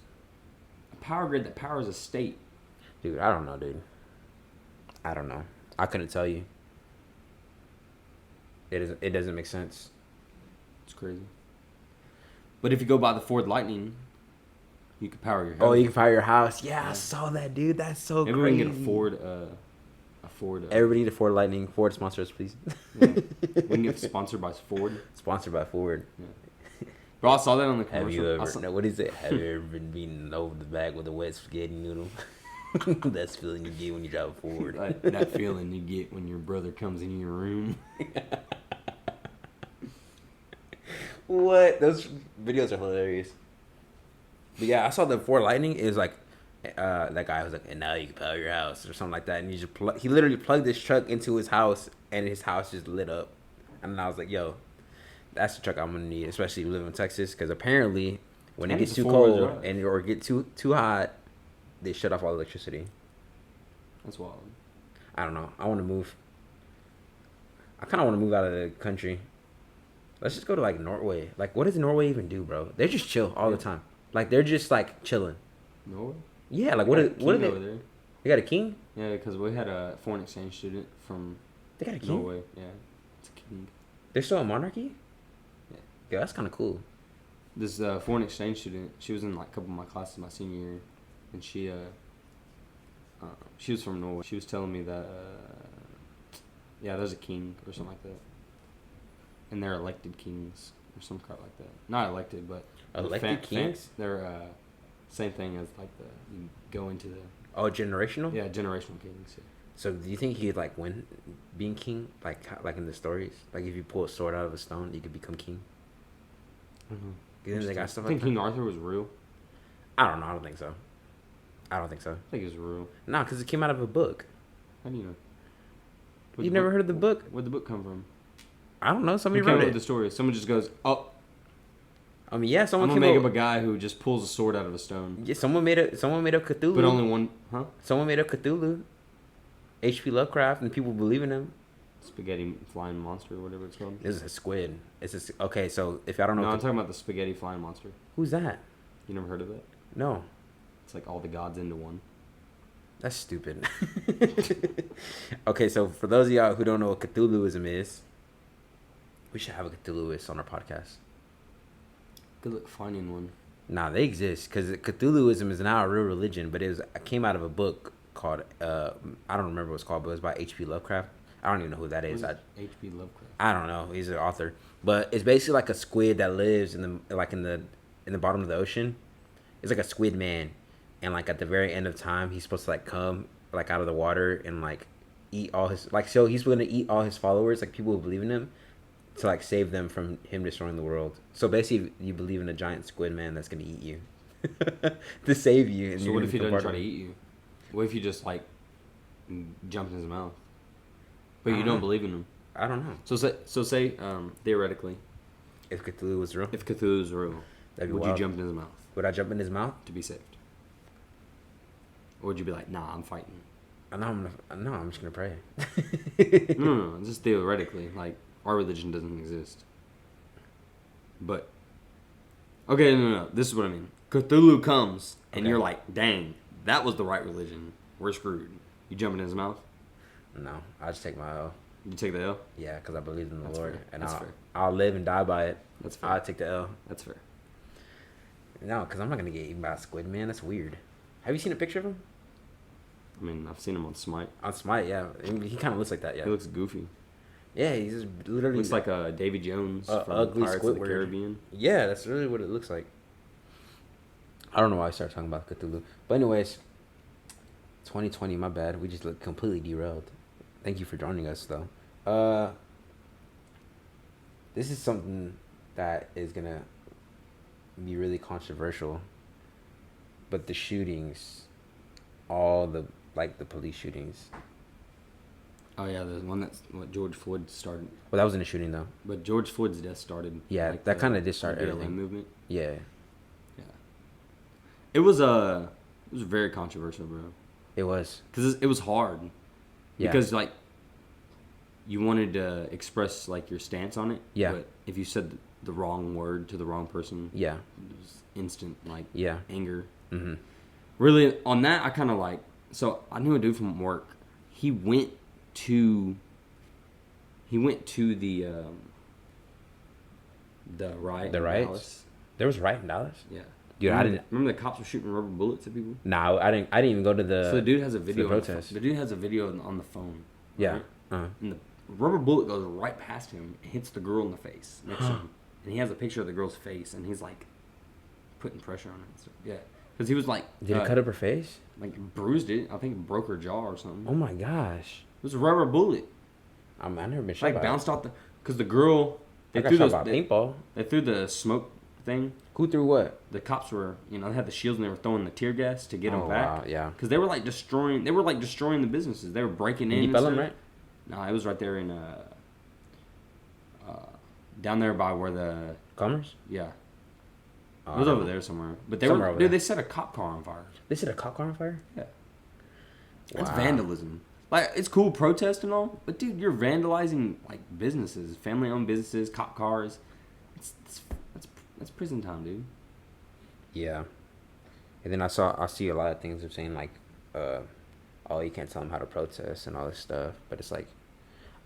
A power grid that powers a state. Dude, I don't know, dude. I don't know. I couldn't tell you. It doesn't make sense. It's crazy. But if you go by the Ford Lightning, you can power your house. Oh, you can power your house. Yeah, I saw that, dude. That's so Maybe crazy. we can get a Ford. Everybody need a Ford Lightning. Ford sponsor us, please. Yeah. We can get sponsored by Ford. Sponsored by Ford. Yeah. Bro, I saw that on the commercial. Have you ever? No, what is it? Have you ever been beaten over the back with a wet spaghetti noodle? That's the feeling you get when you drive a Ford. That feeling you get when your brother comes in your room. What? Those videos are hilarious. But yeah, I saw the Ford Lightning. It was like, that guy was like, and now you can power your house or something like that. And he literally plugged this truck into his house, and his house just lit up. And I was like, yo, that's the truck I'm gonna need, especially if you live in Texas, because apparently when it gets too cold or get too hot, they shut off all electricity. That's wild. I don't know. I want to move. I kind of want to move out of the country. Let's just go to like Norway. Like, what does Norway even do, bro? They're just chill all the time. Like, they're just like chilling. Norway? Yeah. Like, what are they? Over there. They got a king? Yeah, because we had a foreign exchange student from. They got a king. Norway. Yeah, it's a king. They're still a monarchy. Yeah. Yeah, that's kind of cool. This foreign exchange student, she was in like a couple of my classes my senior year, and she was from Norway. She was telling me that there's a king or something like that, and they're elected kings or some crap like that. Not elected, but elected kings. They're same thing as like you go into the generational. Yeah, generational kings. Yeah. So do you think he'd like win being king, like in the stories? Like if you pull a sword out of a stone, you could become king. Mm-hmm. You think they got stuff I like think that? King Arthur was real. I don't know. I don't think so. I think it was real. No, because it came out of a book. How do you know? You never heard of the book? Where'd the book come from? I don't know. Somebody Who came wrote up it. with the story. Someone just goes, "Oh, I mean, yeah, someone I'm gonna came make up up a guy who just pulls a sword out of a stone." Yeah, someone made up Cthulhu. But only one, huh? Someone made up Cthulhu. H.P. Lovecraft, and people believe in him. Spaghetti flying monster or whatever it's called. This is a squid. Okay, so if I don't know, No, I'm talking about the spaghetti flying monster. Who's that? You never heard of that? No. It's like all the gods into one. That's stupid. Okay, so for those of y'all who don't know what Cthulhuism is, we should have a Cthulhuist on our podcast. Good luck finding one. Nah, they exist because Cthulhuism is now a real religion, but it came out of a book called I don't remember what it's called, but it was by H.P. Lovecraft. I don't even know who that is. H.P. Lovecraft. I don't know. He's an author, but it's basically like a squid that lives in the bottom of the ocean. It's like a squid man, and like at the very end of time, he's supposed to like come like out of the water and like eat all his so he's going to eat all his followers, like people who believe in him, to like save them from him destroying the world. So basically, you believe in a giant squid man that's going to eat you to save you. And so what if he doesn't try to eat you? What if you just like jump in his mouth? But you don't believe in him. I don't know. So say theoretically, if Cthulhu was real, would wild. You jump in his mouth? Would I jump in his mouth to be saved? Or would you be like, nah, I'm fighting? I'm just gonna pray. no, just theoretically, like our religion doesn't exist. But okay, no, this is what I mean. Cthulhu comes, and you're like, dang, that was the right religion. We're screwed. You jump in his mouth? No, I just take my L. You take the L? Yeah, because I believe in the Lord, fair. and That's fair. I'll live and die by it. That's fair. I'll take the L. That's fair. No, because I'm not gonna get eaten by a squid, man. That's weird. Have you seen a picture of him? I mean, I've seen him on Smite. On Smite, yeah. He kind of looks like that, yeah. He looks goofy. Yeah, he's just literally... Looks like Davy Jones from ugly Pirates of the Squidward. Caribbean. Yeah, that's really what it looks like. I don't know why I started talking about Cthulhu. But anyways, 2020, my bad. We just look completely derailed. Thank you for joining us, though. This is something that is going to be really controversial. But the shootings, all the police shootings. Oh yeah, the one that's what George Floyd started. Well, that wasn't a shooting though. But George Floyd's death started. Yeah, that kind of did start the everything. BLM movement. Yeah. Yeah. It was very controversial, bro. It was. Because it was hard. Yeah. Because like, you wanted to express like your stance on it. Yeah. But if you said the wrong word to the wrong person. Yeah. It was instant like. Yeah. Anger. Mm-hmm. Really, on that, I kind of like. So I knew a dude from work. He went to the riot. The riots? Dallas. There was a riot in Dallas? Yeah. Dude, I didn't remember the cops were shooting rubber bullets at people. Nah, I didn't even go to the. So the dude has a video. Protest. The dude has a video on the phone. Yeah. Right? Uh-huh. And the rubber bullet goes right past him and hits the girl in the face next to him. And he has a picture of the girl's face, and he's like putting pressure on her. And stuff. Yeah. Because he was like. Did it cut up her face? Like bruised it. I think it broke her jaw or something. Oh my gosh. It was a rubber bullet. I've never been shot. Like bounced off the. Because the girl. They got shot by paintball. They threw the smoke thing. Who threw what? The cops were, they had the shields and they were throwing the tear gas to get them back. Wow, yeah. Because they were like destroying the businesses. They were breaking in. Bellum, right? No, it was right there in down there by where the Commerce. Yeah. It was over there somewhere. But they set a cop car on fire. They set a cop car on fire? Yeah. Wow. That's vandalism. Like, it's cool protest and all, but dude, you're vandalizing like businesses, family-owned businesses, cop cars. That's prison time, dude. Yeah. And then I see a lot of things of saying like, oh, you can't tell them how to protest and all this stuff. But it's like,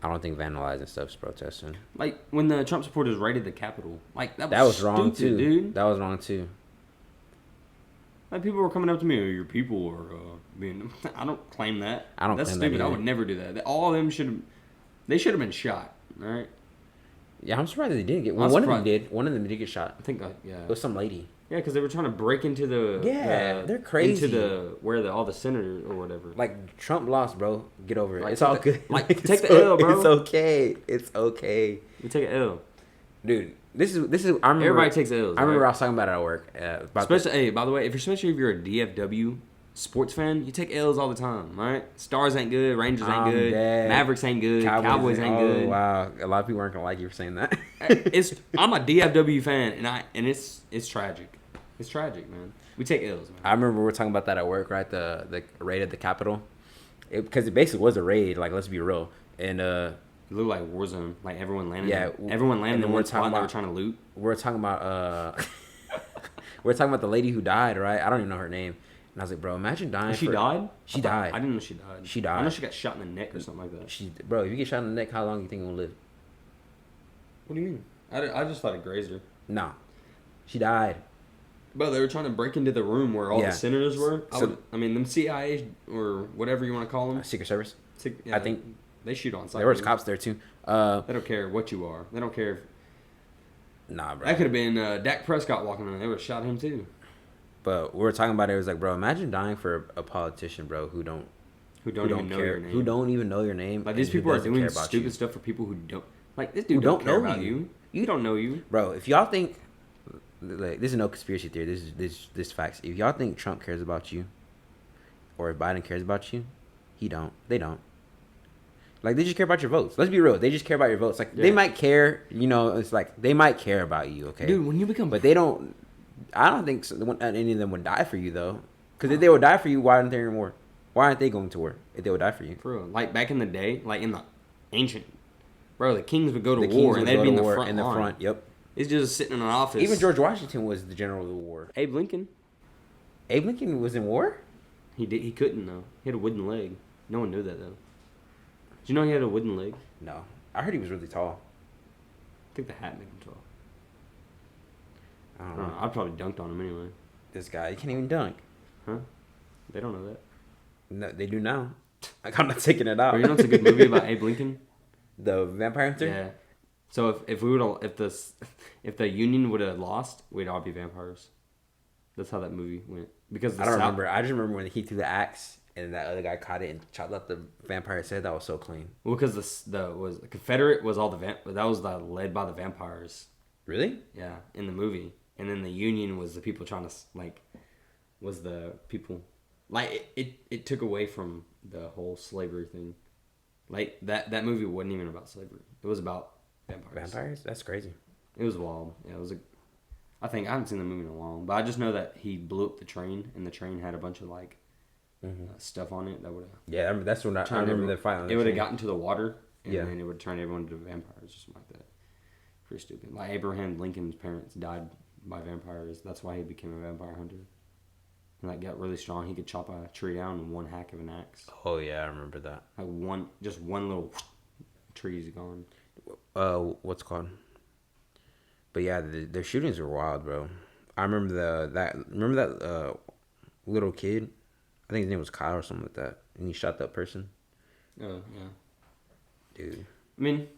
I don't think vandalizing stuff's protesting. Like when the Trump supporters raided the Capitol, like that was stupid, wrong too, dude. That was wrong too. Like people were coming up to me, oh, your people are being. I don't claim that. That's stupid. I would never do that. All of them should have been shot. All right. Yeah, I'm surprised they didn't get. Well, one of them did. One of them did get shot. I think. Yeah. It was some lady. Yeah, because they were trying to break into the. Yeah, they're crazy. Into all the senators or whatever. Like Trump lost, bro. Get over it. Like, it's all good. Like take the L, bro. It's okay. It's okay. You take an L, dude. This is. I remember everybody takes L's. I remember I was talking about it at work. Especially, by the way, especially if you're a DFW sports fan, you take L's all the time. All right, Stars ain't good, Rangers ain't good, dead. Mavericks ain't good, Cowboys ain't good. Wow, a lot of people aren't gonna like you for saying that. I'm a DFW fan, and it's tragic. It's tragic, man. We take L's, man. I remember we were talking about that at work, right? The raid at the Capitol, because it basically was a raid. Like, let's be real, and it looked like Warzone. Like everyone landed. Yeah, everyone landed in one spot. They were trying to loot. We're talking about the lady who died, right? I don't even know her name. And I was like, bro, imagine dying. She died. She died. I didn't know she died. She died. I know she got shot in the neck or something like that. Bro, if you get shot in the neck, how long do you think you'll live? What do you mean? I just thought it grazed her. Nah. She died. But they were trying to break into the room where all the senators were. I mean, them CIA or whatever you want to call them. Secret Service. I think they shoot on sight. There was cops there too. They don't care what you are. They don't care if... Nah, bro. That could have been Dak Prescott walking in. They would have shot him too. But we were talking about it. It was like, bro, imagine dying for a politician, bro, who don't even know your name. Who don't even know your name. Like, these people are doing stupid stuff for people who don't... Like, this dude don't care about you. You don't know you. Bro, if y'all think... Like, this is no conspiracy theory. This facts. If y'all think Trump cares about you, or if Biden cares about you, he don't. They don't. Like, they just care about your votes. Let's be real. They just care about your votes. Like, they might care. You know, it's like they might care about you. Okay, dude. When you become... But they don't... I don't think any of them would die for you, though. Because if they would die for you, why aren't they in war? Why aren't they going to war if they would die for you? For real. Like, back in the day, like in the ancient... Bro, the kings would go to war and they'd be in the front line. Yep. It's just sitting in an office. Even George Washington was the general of the war. Abe Lincoln. Abe Lincoln was in war? He couldn't, though. He had a wooden leg. No one knew that, though. Did you know he had a wooden leg? No. I heard he was really tall. I think the hat made him tall. I don't know. I probably dunked on him anyway. This guy, he can't even dunk. Huh? They don't know that. No, they do now. Like, I'm not taking it out. Bro, you know what's a good movie about Abe Lincoln? The Vampire Hunter? Yeah. So if the Union would have lost, we'd all be vampires. That's how that movie went. Because I don't remember. I just remember when he threw the axe and that other guy caught it and chopped up the vampire's head. That was so clean. Well, because the Confederate was all that was led by the vampires. Really? Yeah, in the movie, and then the Union was the people trying to was the people like it took away from the whole slavery thing. Like that movie wasn't even about slavery. It was about vampires. Vampires? That's crazy. It was wild. Yeah, it was I think I haven't seen the movie in a long, but I just know that he blew up the train, and the train had a bunch of stuff on it that would have. Yeah, that's when I remember the fight. It would have gotten to the water, and then it would turn everyone into vampires or something like that. Pretty stupid. Like Abraham Lincoln's parents died by vampires. That's why he became a vampire hunter. And like got really strong. He could chop a tree down in one hack of an axe. Oh yeah, I remember that. Like one little tree's gone. What's it called? But yeah, their shootings were wild, bro. I remember that little kid. I think his name was Kyle or something like that, and he shot that person. Oh yeah, dude. I mean,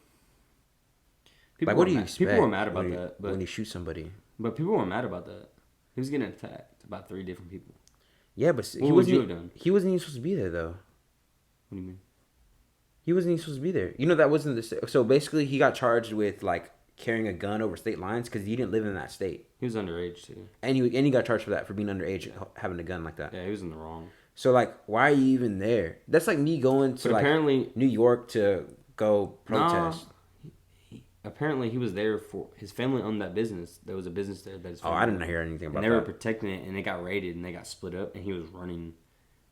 what do you expect? People were mad about that, but when you shoot somebody. But people were mad about that. He was getting attacked by 3 different people. Yeah, but what would you have done? He wasn't even supposed to be there, though. What do you mean? He wasn't even supposed to be there. You know, that wasn't the... So basically, he got charged with like carrying a gun over state lines because he didn't live in that state. He was underage too. And he got charged for that, for being underage, having a gun like that. Yeah, he was in the wrong. So like, why are you even there? That's like me going to apparently New York to go protest. Apparently he was there for his family owned that business. There was a business there that his family I didn't hear anything about that. And they were protecting it, and it got raided, and they got split up, and he was running,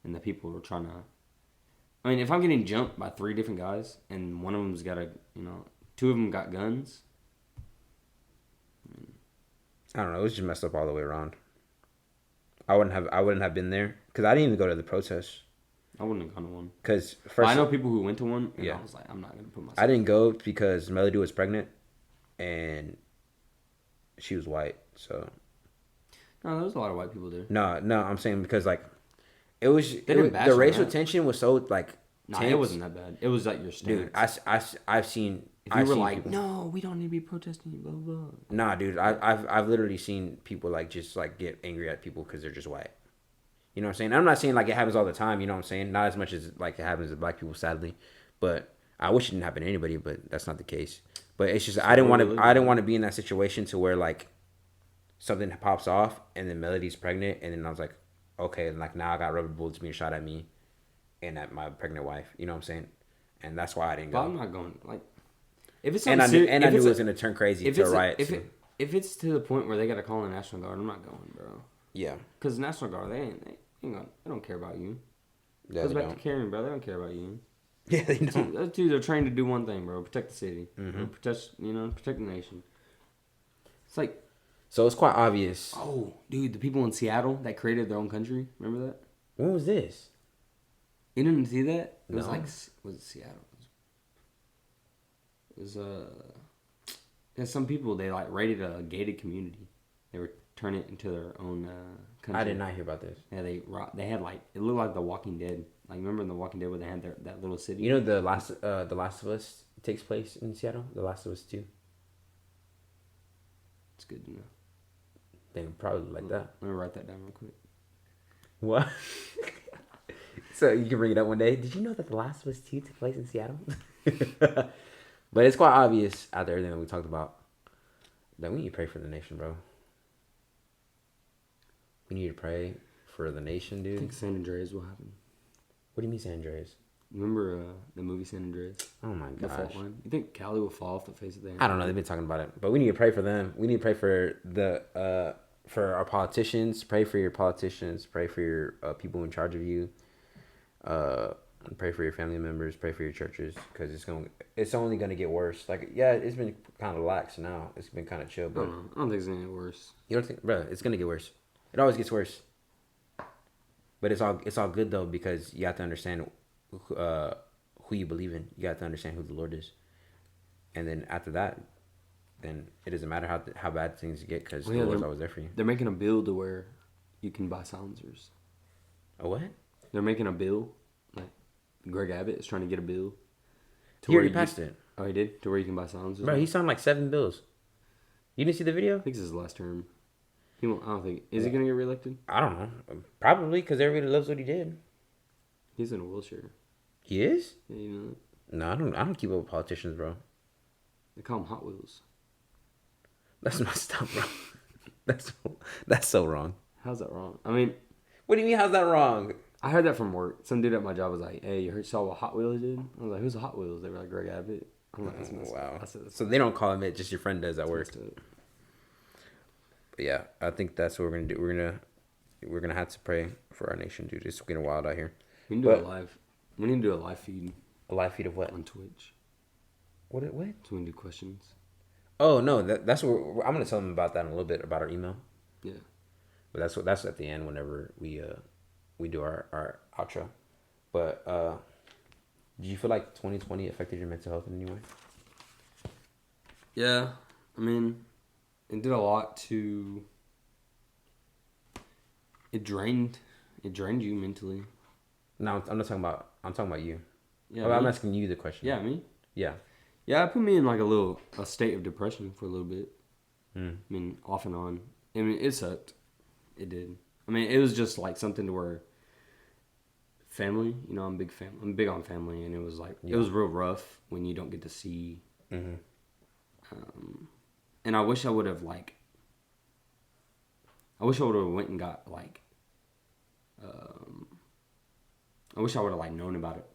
and the people were trying to. I mean, if I'm getting jumped by 3 different guys, and one of them's got 2 of them got guns. I don't know. It was just messed up all the way around. I wouldn't have been there because I didn't even go to the protest. I wouldn't have gone to one. Because first, I know people who went to one, and I was like, I'm not gonna put myself. I didn't go because Melody was pregnant, and she was white. So no, there was a lot of white people there. No, I'm saying because like the racial tension was so like. Nah, it wasn't that bad. It was like your stance. Dude, I've seen. If you were like, no, we don't need to be protesting, blah blah blah. Nah, dude, I've literally seen people like just like get angry at people because they're just white. You know what I'm saying? I'm not saying like it happens all the time. You know what I'm saying? Not as much as like it happens to black people, sadly. But I wish it didn't happen to anybody. But that's not the case. But it's just I didn't want to be in that situation to where like something pops off and then Melody's pregnant and then I was like, okay, and like now I got rubber bullets being shot at me and at my pregnant wife. You know what I'm saying? And that's why I didn't go. But I'm not going like. If it's I knew it was gonna turn crazy to a riot. If it's to the point where they gotta call the National Guard, I'm not going, bro. Yeah. Because the National Guard, they don't care about you. Yeah, goes back to caring, bro. They don't care about you. Yeah, they don't. Those two are trained to do one thing, bro: protect the city, protect the nation. It's like. So it's quite obvious. Oh, dude, the people in Seattle that created their own country. Remember that? When was this? You didn't see that? It was was it Seattle? It was some people they like raided a gated community They were turning it into their own country. I did not hear about this. Yeah, they had like it looked like The Walking Dead. Like remember in The Walking Dead where they had that little city. You know the Last of Us takes place in Seattle. The Last of Us 2. It's good to know. They would probably like that. Let me write that down real quick. What? So you can bring it up one day. Did you know that The Last of Us 2 took place in Seattle? But it's quite obvious after everything that we talked about that we need to pray for the nation, bro. We need to pray for the nation, dude. I think San Andreas will happen. What do you mean San Andreas? Remember the movie San Andreas? Oh my The gosh. fault line? You think Cali will fall off the face of the earth? I don't know. They've been talking about it, but we need to pray for them. We need to pray for for our politicians. Pray for your politicians. Pray for your people in charge of you. Pray for your family members. Pray for your churches, because it's only gonna get worse. Like, yeah, it's been kind of lax now. It's been kind of chill, but I don't think it's gonna get worse. You don't think, bro? It's gonna get worse. It always gets worse. But it's all good though, because you have to understand who you believe in. You have to understand who the Lord is, and then after that, then it doesn't matter how bad things get, because the Lord's always there for you. They're making a bill to where you can buy silencers. A what? They're making a bill. Like Greg Abbott is trying to get a bill. He already passed it. Oh, he did? To where you can buy silencers? Bro, he signed like 7 bills. You didn't see the video? I think this is his last term. He won't. I don't think. Is he gonna get reelected? I don't know. Probably, because everybody loves what he did. He's in a wheelchair. He is? Yeah, you know that? No, I don't keep up with politicians, bro. They call him Hot Wheels. That's messed up, bro. That's so wrong. How's that wrong? I mean, what do you mean? How's that wrong? I heard that from work. Some dude at my job was like, "Hey, you saw what Hot Wheels did?" I was like, "Who's a Hot Wheels?" They were like, "Greg Abbott." I'm like, "That's messed wow." up. So they don't call him it; just your friend does at work. But yeah, I think that's what we're gonna do. We're gonna have to pray for our nation, dude. It's getting wild out here. We need to do a live. We need to do a live feed. A live feed of what? On Twitch. What? So we can do questions. Oh no, that's what I'm gonna tell them about that in a little bit, about our email. Yeah. But that's at the end whenever we do our outro. But do you feel like 2020 affected your mental health in any way? Yeah, I mean, it did a lot to. It drained you mentally. No, I'm not talking about. I'm talking about you. Yeah, I'm asking you the question. Yeah, me. Yeah. Yeah, it put me in like a state of depression for a little bit. Mm. I mean, off and on. I mean, it sucked. It did. I mean, it was just like something to where family. You know, I'm big on family, and it was like it was real rough when you don't get to see. Mm-hmm. And I wish I would have went and got like. I wish I would have like known about it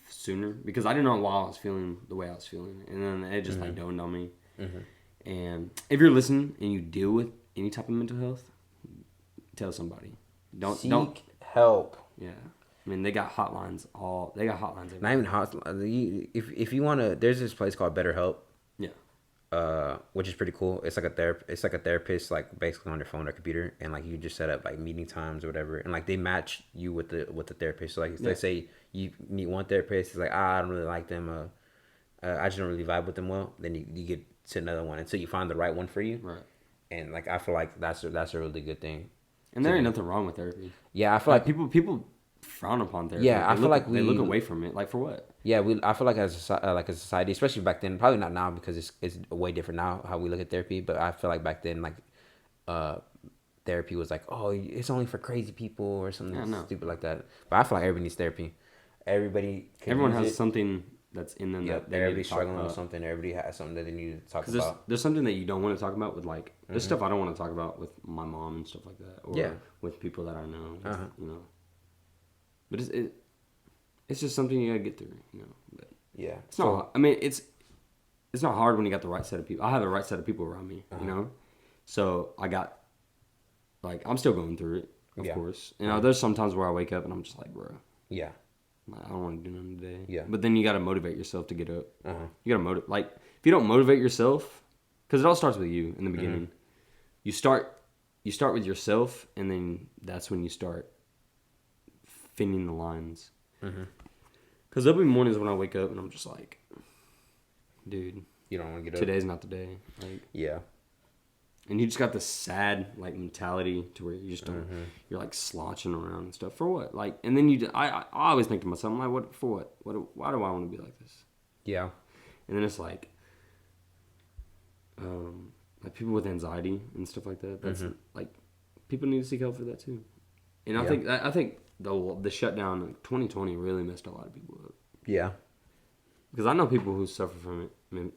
sooner, because I didn't know why I was feeling the way I was feeling, and then it just like dawned on me. Mm-hmm. And if you're listening and you deal with any type of mental health, tell somebody. Don't help. Yeah, I mean they got hotlines. They got hotlines. Everywhere. Not even hotlines. If you want to, there's this place called BetterHelp. Yeah. Which is pretty cool. It's like a therapist, like basically on your phone or computer, and like you just set up like meeting times or whatever, and like they match you with the therapist. So like let's say you meet one therapist, it's like I don't really like them. I just don't really vibe with them well. Then you get to another one until you find the right one for you. Right. And like I feel like that's a really good thing. And there ain't nothing wrong with therapy. Yeah, I feel like people frown upon therapy. Yeah, I feel like they look away from it. Like for what? Yeah, I feel like as a society, especially back then, probably not now because it's way different now how we look at therapy. But I feel like back then, like, therapy was like, oh, it's only for crazy people or something stupid like that. But I feel like everybody needs therapy. Everyone has something that's in them. Yep, that everybody's struggling with something. Everybody has something that they need to talk about. There's something that you don't want to talk about with like there's stuff I don't want to talk about with my mom and stuff like that, or with people that I know. You know, but it's just something you gotta get through. You know, but it's not. I mean, it's not hard when you got the right set of people. I have the right set of people around me. You know, so I got like I'm still going through it, of course. You know, there's sometimes where I wake up and I'm just like, bro. Yeah. I don't want to do nothing today. Yeah. But then you got to motivate yourself to get up. You got to motivate. Like, if you don't motivate yourself, because it all starts with you in the beginning. You start with yourself, and then that's when you start finning the lines. Because there'll be mornings when I wake up and I'm just like, dude. You don't want to get up. Today's not the day. Like, yeah. And you just got this sad like mentality to where you just don't. You're like slouching around and stuff for what? Like, and then I always think to myself, I'm like, what for what? Why do I want to be like this? Yeah. And then it's like people with anxiety and stuff like that. That's like people need to seek help for that too. And I think the shutdown of 2020 really messed a lot of people up. Yeah. Because I know people who suffer from it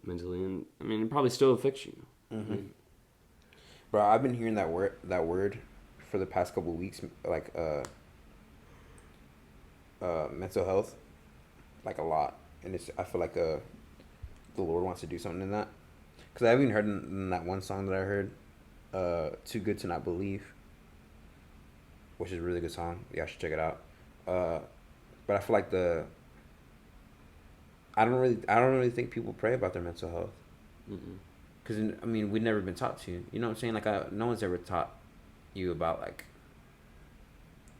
mentally, and I mean, it probably still affects you. Mm-hmm. Bro, I've been hearing that word for the past couple of weeks, like mental health, like a lot, and I feel like the Lord wants to do something in that. Because I haven't heard in that one song that I heard, "Too Good to Not Believe," which is a really good song. Yeah, I should check it out. But I feel like I don't really think people pray about their mental health. Because I mean, we've never been taught to. You know what I'm saying? Like, no one's ever taught you about like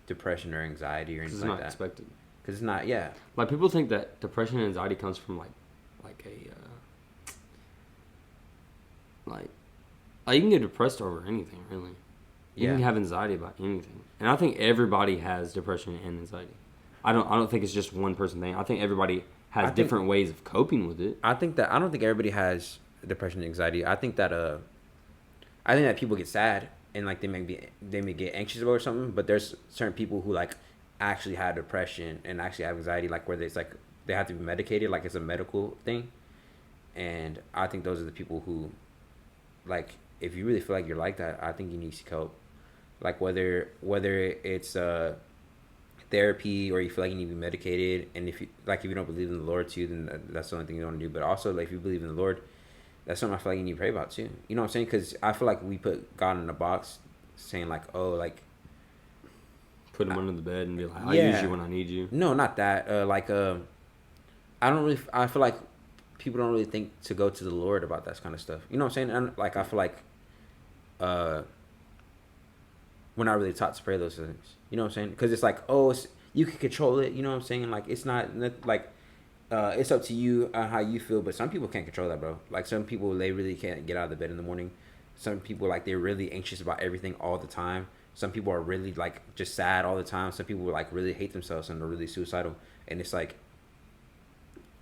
depression or anxiety or anything like that. It's not expected. Because it's not. Yeah. Like people think that depression and anxiety comes from like you can get depressed over anything, really. You can have anxiety about anything, and I think everybody has depression and anxiety. I don't think it's just one person thing. I think everybody has different ways of coping with it. I don't think everybody has depression and anxiety. I think that people get sad and like they may get anxious about something, but there's certain people who like actually have depression and actually have anxiety, like where it's like they have to be medicated, like it's a medical thing. And I think those are the people who, like, if you really feel like you're like that, I think you need to seek help. Like whether it's therapy or you feel like you need to be medicated, and if you don't believe in the Lord too, then that's the only thing you want to do. But also, like, if you believe in the Lord, that's something I feel like you need to pray about too. You know what I'm saying? Because I feel like we put God in a box, saying like, oh, like, put him under the bed and be like, I'll use you when I need you. No, not that. I feel like people don't really think to go to the Lord about that kind of stuff. You know what I'm saying? And like, I feel like we're not really taught to pray those things. You know what I'm saying? Because it's like, oh, you can control it. You know what I'm saying? Like, it's not like it's up to you how you feel. But some people can't control that, bro. Like, some people, they really can't get out of the bed in the morning. Some people, like, they're really anxious about everything all the time. Some people are really, like, just sad all the time. Some people, like, really hate themselves and are really suicidal. And it's like,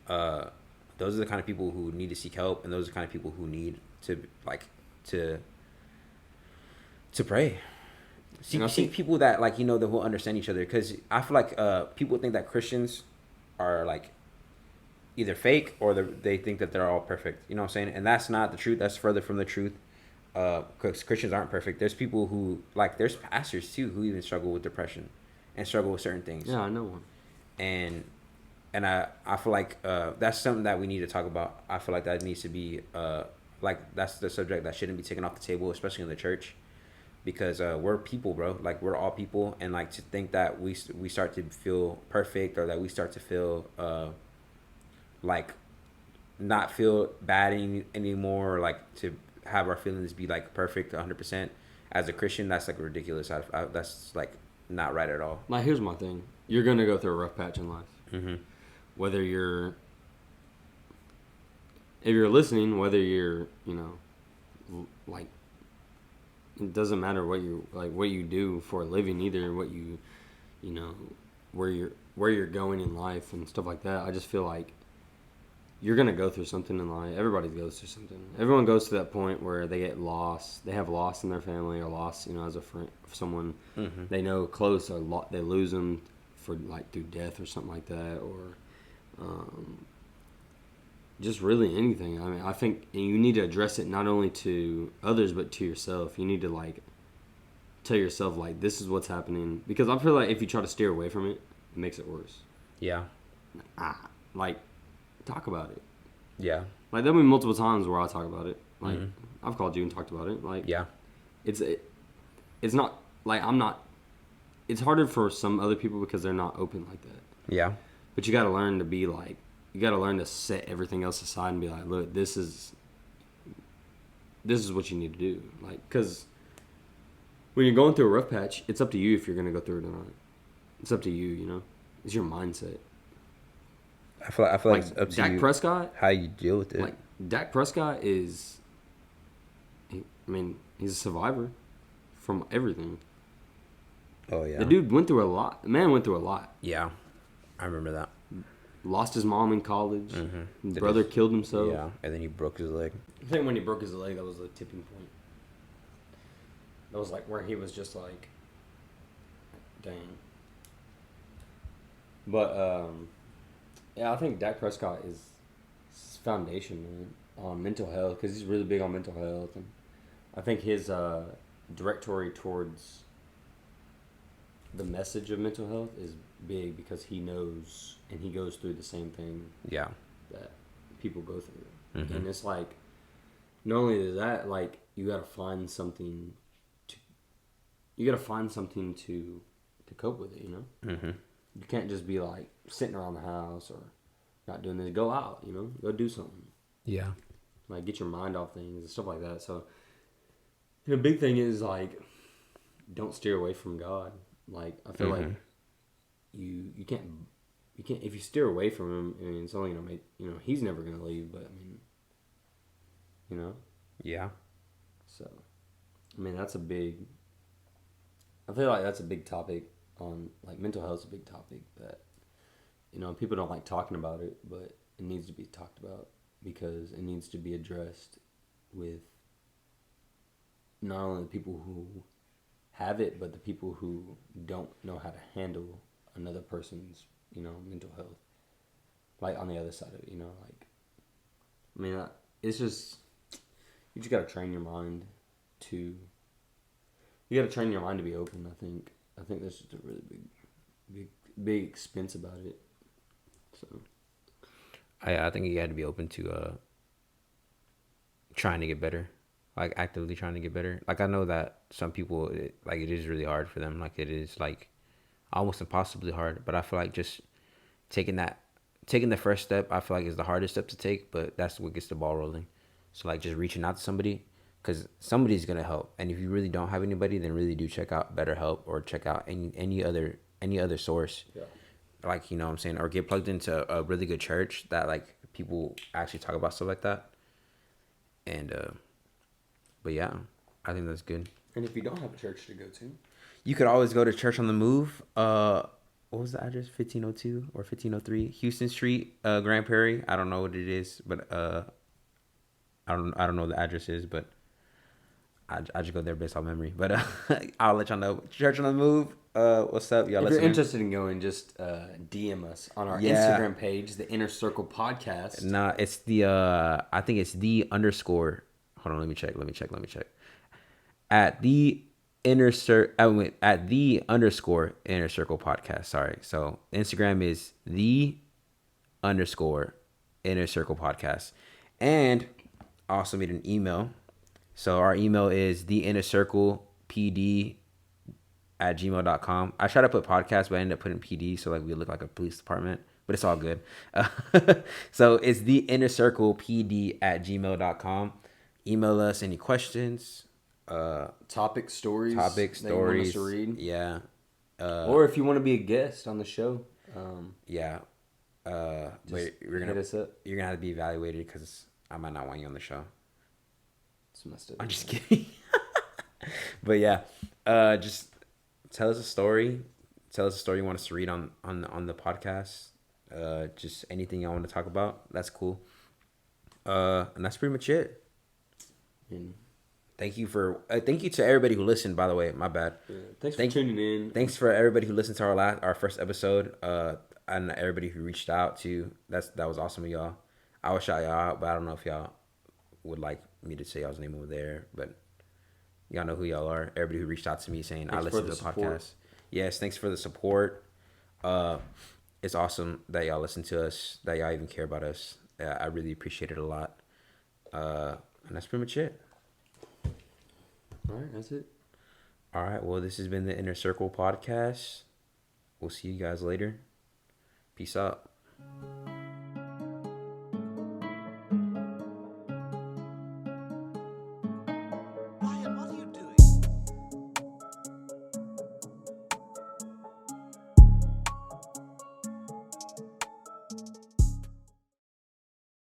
those are the kind of people who need to seek help, and those are the kind of people who need to, like, to pray. See people that, like, you know, that will understand each other. Because I feel like people think that Christians are, like, either fake or they think that they're all perfect. You know what I'm saying? And that's not the truth. That's further from the truth. Because Christians aren't perfect. There's people who, like, there's pastors too who even struggle with depression and struggle with certain things. Yeah, I know one. And I feel like that's something that we need to talk about. I feel like that needs to be like, that's the subject that shouldn't be taken off the table, especially in the church, because we're people, bro. Like, we're all people, and like, to think that we start to feel perfect, or that we start to feel like not feel bad anymore, or like to have our feelings be like perfect 100% as a Christian, that's like ridiculous. That's like not right at all. Like, here's my thing: you're gonna go through a rough patch in life. Mm-hmm. Whether if you're listening, whether you're, you know, like, it doesn't matter what you do for a living either, what you know, where you're going in life and stuff like that. I just feel like you're gonna go through something in life. Everybody goes through something. Everyone goes to that point where they get lost. They have loss in their family, or loss, you know, as a friend, someone they know close, or they lose them for, like, through death or something like that, or just really anything. I mean, I think you need to address it not only to others but to yourself. You need to, like, tell yourself, like, this is what's happening, because I feel like if you try to steer away from it, it makes it worse. Yeah. Like, talk about it. Yeah. Like, there'll be multiple times where I talk about it. Like, I've called you and talked about it. Like, yeah. It's not like I'm not. It's harder for some other people because they're not open like that. Yeah. But you got to learn to be like, you got to learn to set everything else aside and be like, look, this is what you need to do. Like, because when you're going through a rough patch, it's up to you if you're going to go through it or not. It's up to you, you know? It's your mindset. I feel like it's up to Dak you Prescott, how you deal with it. Like, Dak Prescott is, I mean, He's a survivor from everything. Oh yeah. The dude went through a lot. The man went through a lot. Yeah, I remember that. Lost his mom in college. Mm-hmm. His brother killed himself. Yeah, and then he broke his leg. I think when he broke his leg, that was the tipping point. That was like where he was just like, dang. But yeah, I think Dak Prescott is his foundation, man, on mental health because he's really big on mental health, and I think his directory towards the message of mental health is big because he knows and he goes through the same thing Yeah. that people go through, Mm-hmm. and it's like not only is that like you gotta find something to cope with it, you know. Mm-hmm. You can't just be like sitting around the house or not doing this. Go out, you know, go do something. Yeah. Like get your mind off things and stuff like that. So, and the big thing is like, don't steer away from God. Like I feel like you can't if you steer away from him. I mean, it's only gonna make he's never gonna leave. But I mean, you know. Yeah. So, I mean that's a big. I feel like that's a big topic on like mental health is a big topic that people don't like talking about it, but it needs to be talked about because it needs to be addressed with not only the people who have it, but the people who don't know how to handle another person's mental health, like on the other side of it. Like I mean, it's just you just gotta train your mind to. You gotta train your mind to be open. I think that's just a really big expense about it. So I think you had to be open to trying to get better, like actively trying to get better. Like I know that some people it is really hard for them. Like it is like almost impossibly hard. But I feel like just taking the first step, I feel like is the hardest step to take. But that's what gets the ball rolling. So like just reaching out to somebody. Because somebody's gonna help, and if you really don't have anybody, then really do check out BetterHelp or check out any other source. yeah, Like what I'm saying, or get plugged into a really good church that like people actually talk about stuff like that. And but yeah, I think that's good. and if you don't have a church to go to, You could always go to Church on the Move. What was the address? 1502 or 1503 Houston Street, Grand Prairie. I don't know what it is, but I don't know what the address is, but I just go there based on memory, but I'll let y'all know. Church on the Move. What's up, y'all? if listening? you're interested in going, just DM us on our Instagram page, the Inner Circle Podcast. Nah, it's the I think it's the underscore. Hold on, let me check. At the at the underscore Inner Circle Podcast. Sorry. So Instagram is the underscore Inner Circle Podcast, and I also made an email. So our email is theinnercirclepd@gmail.com. I tried to put podcast, but I ended up putting PD, so like we look like a police department, but it's all good. So it's theinnercirclepd@gmail.com. Email us any questions, Topic stories. that you want us to read. Yeah. Or if you want to be a guest on the show. Yeah. Wait, hit us up. you're gonna have to be evaluated because I might not want you on the show. It's messed up. I'm just kidding. But yeah, just tell us a story. Tell us a story you want us to read on the podcast. Just anything you want to talk about. That's cool. And that's pretty much it. And Thank you to everybody who listened. By the way, my bad. thanks for tuning in. Thanks for everybody who listened to our first episode. And everybody who reached out to. That was awesome of y'all. I would shout y'all out, but I don't know if y'all would like me to say y'all's name over there, but y'all know who y'all are. Everybody who reached out to me saying I listened to the podcast. Yes, thanks for the support. It's awesome that y'all listen to us, that y'all even care about us. I really appreciate it a lot. And that's pretty much it. All right, that's it. All right, well, this has been the Inner Circle Podcast. We'll see you guys later. Peace out.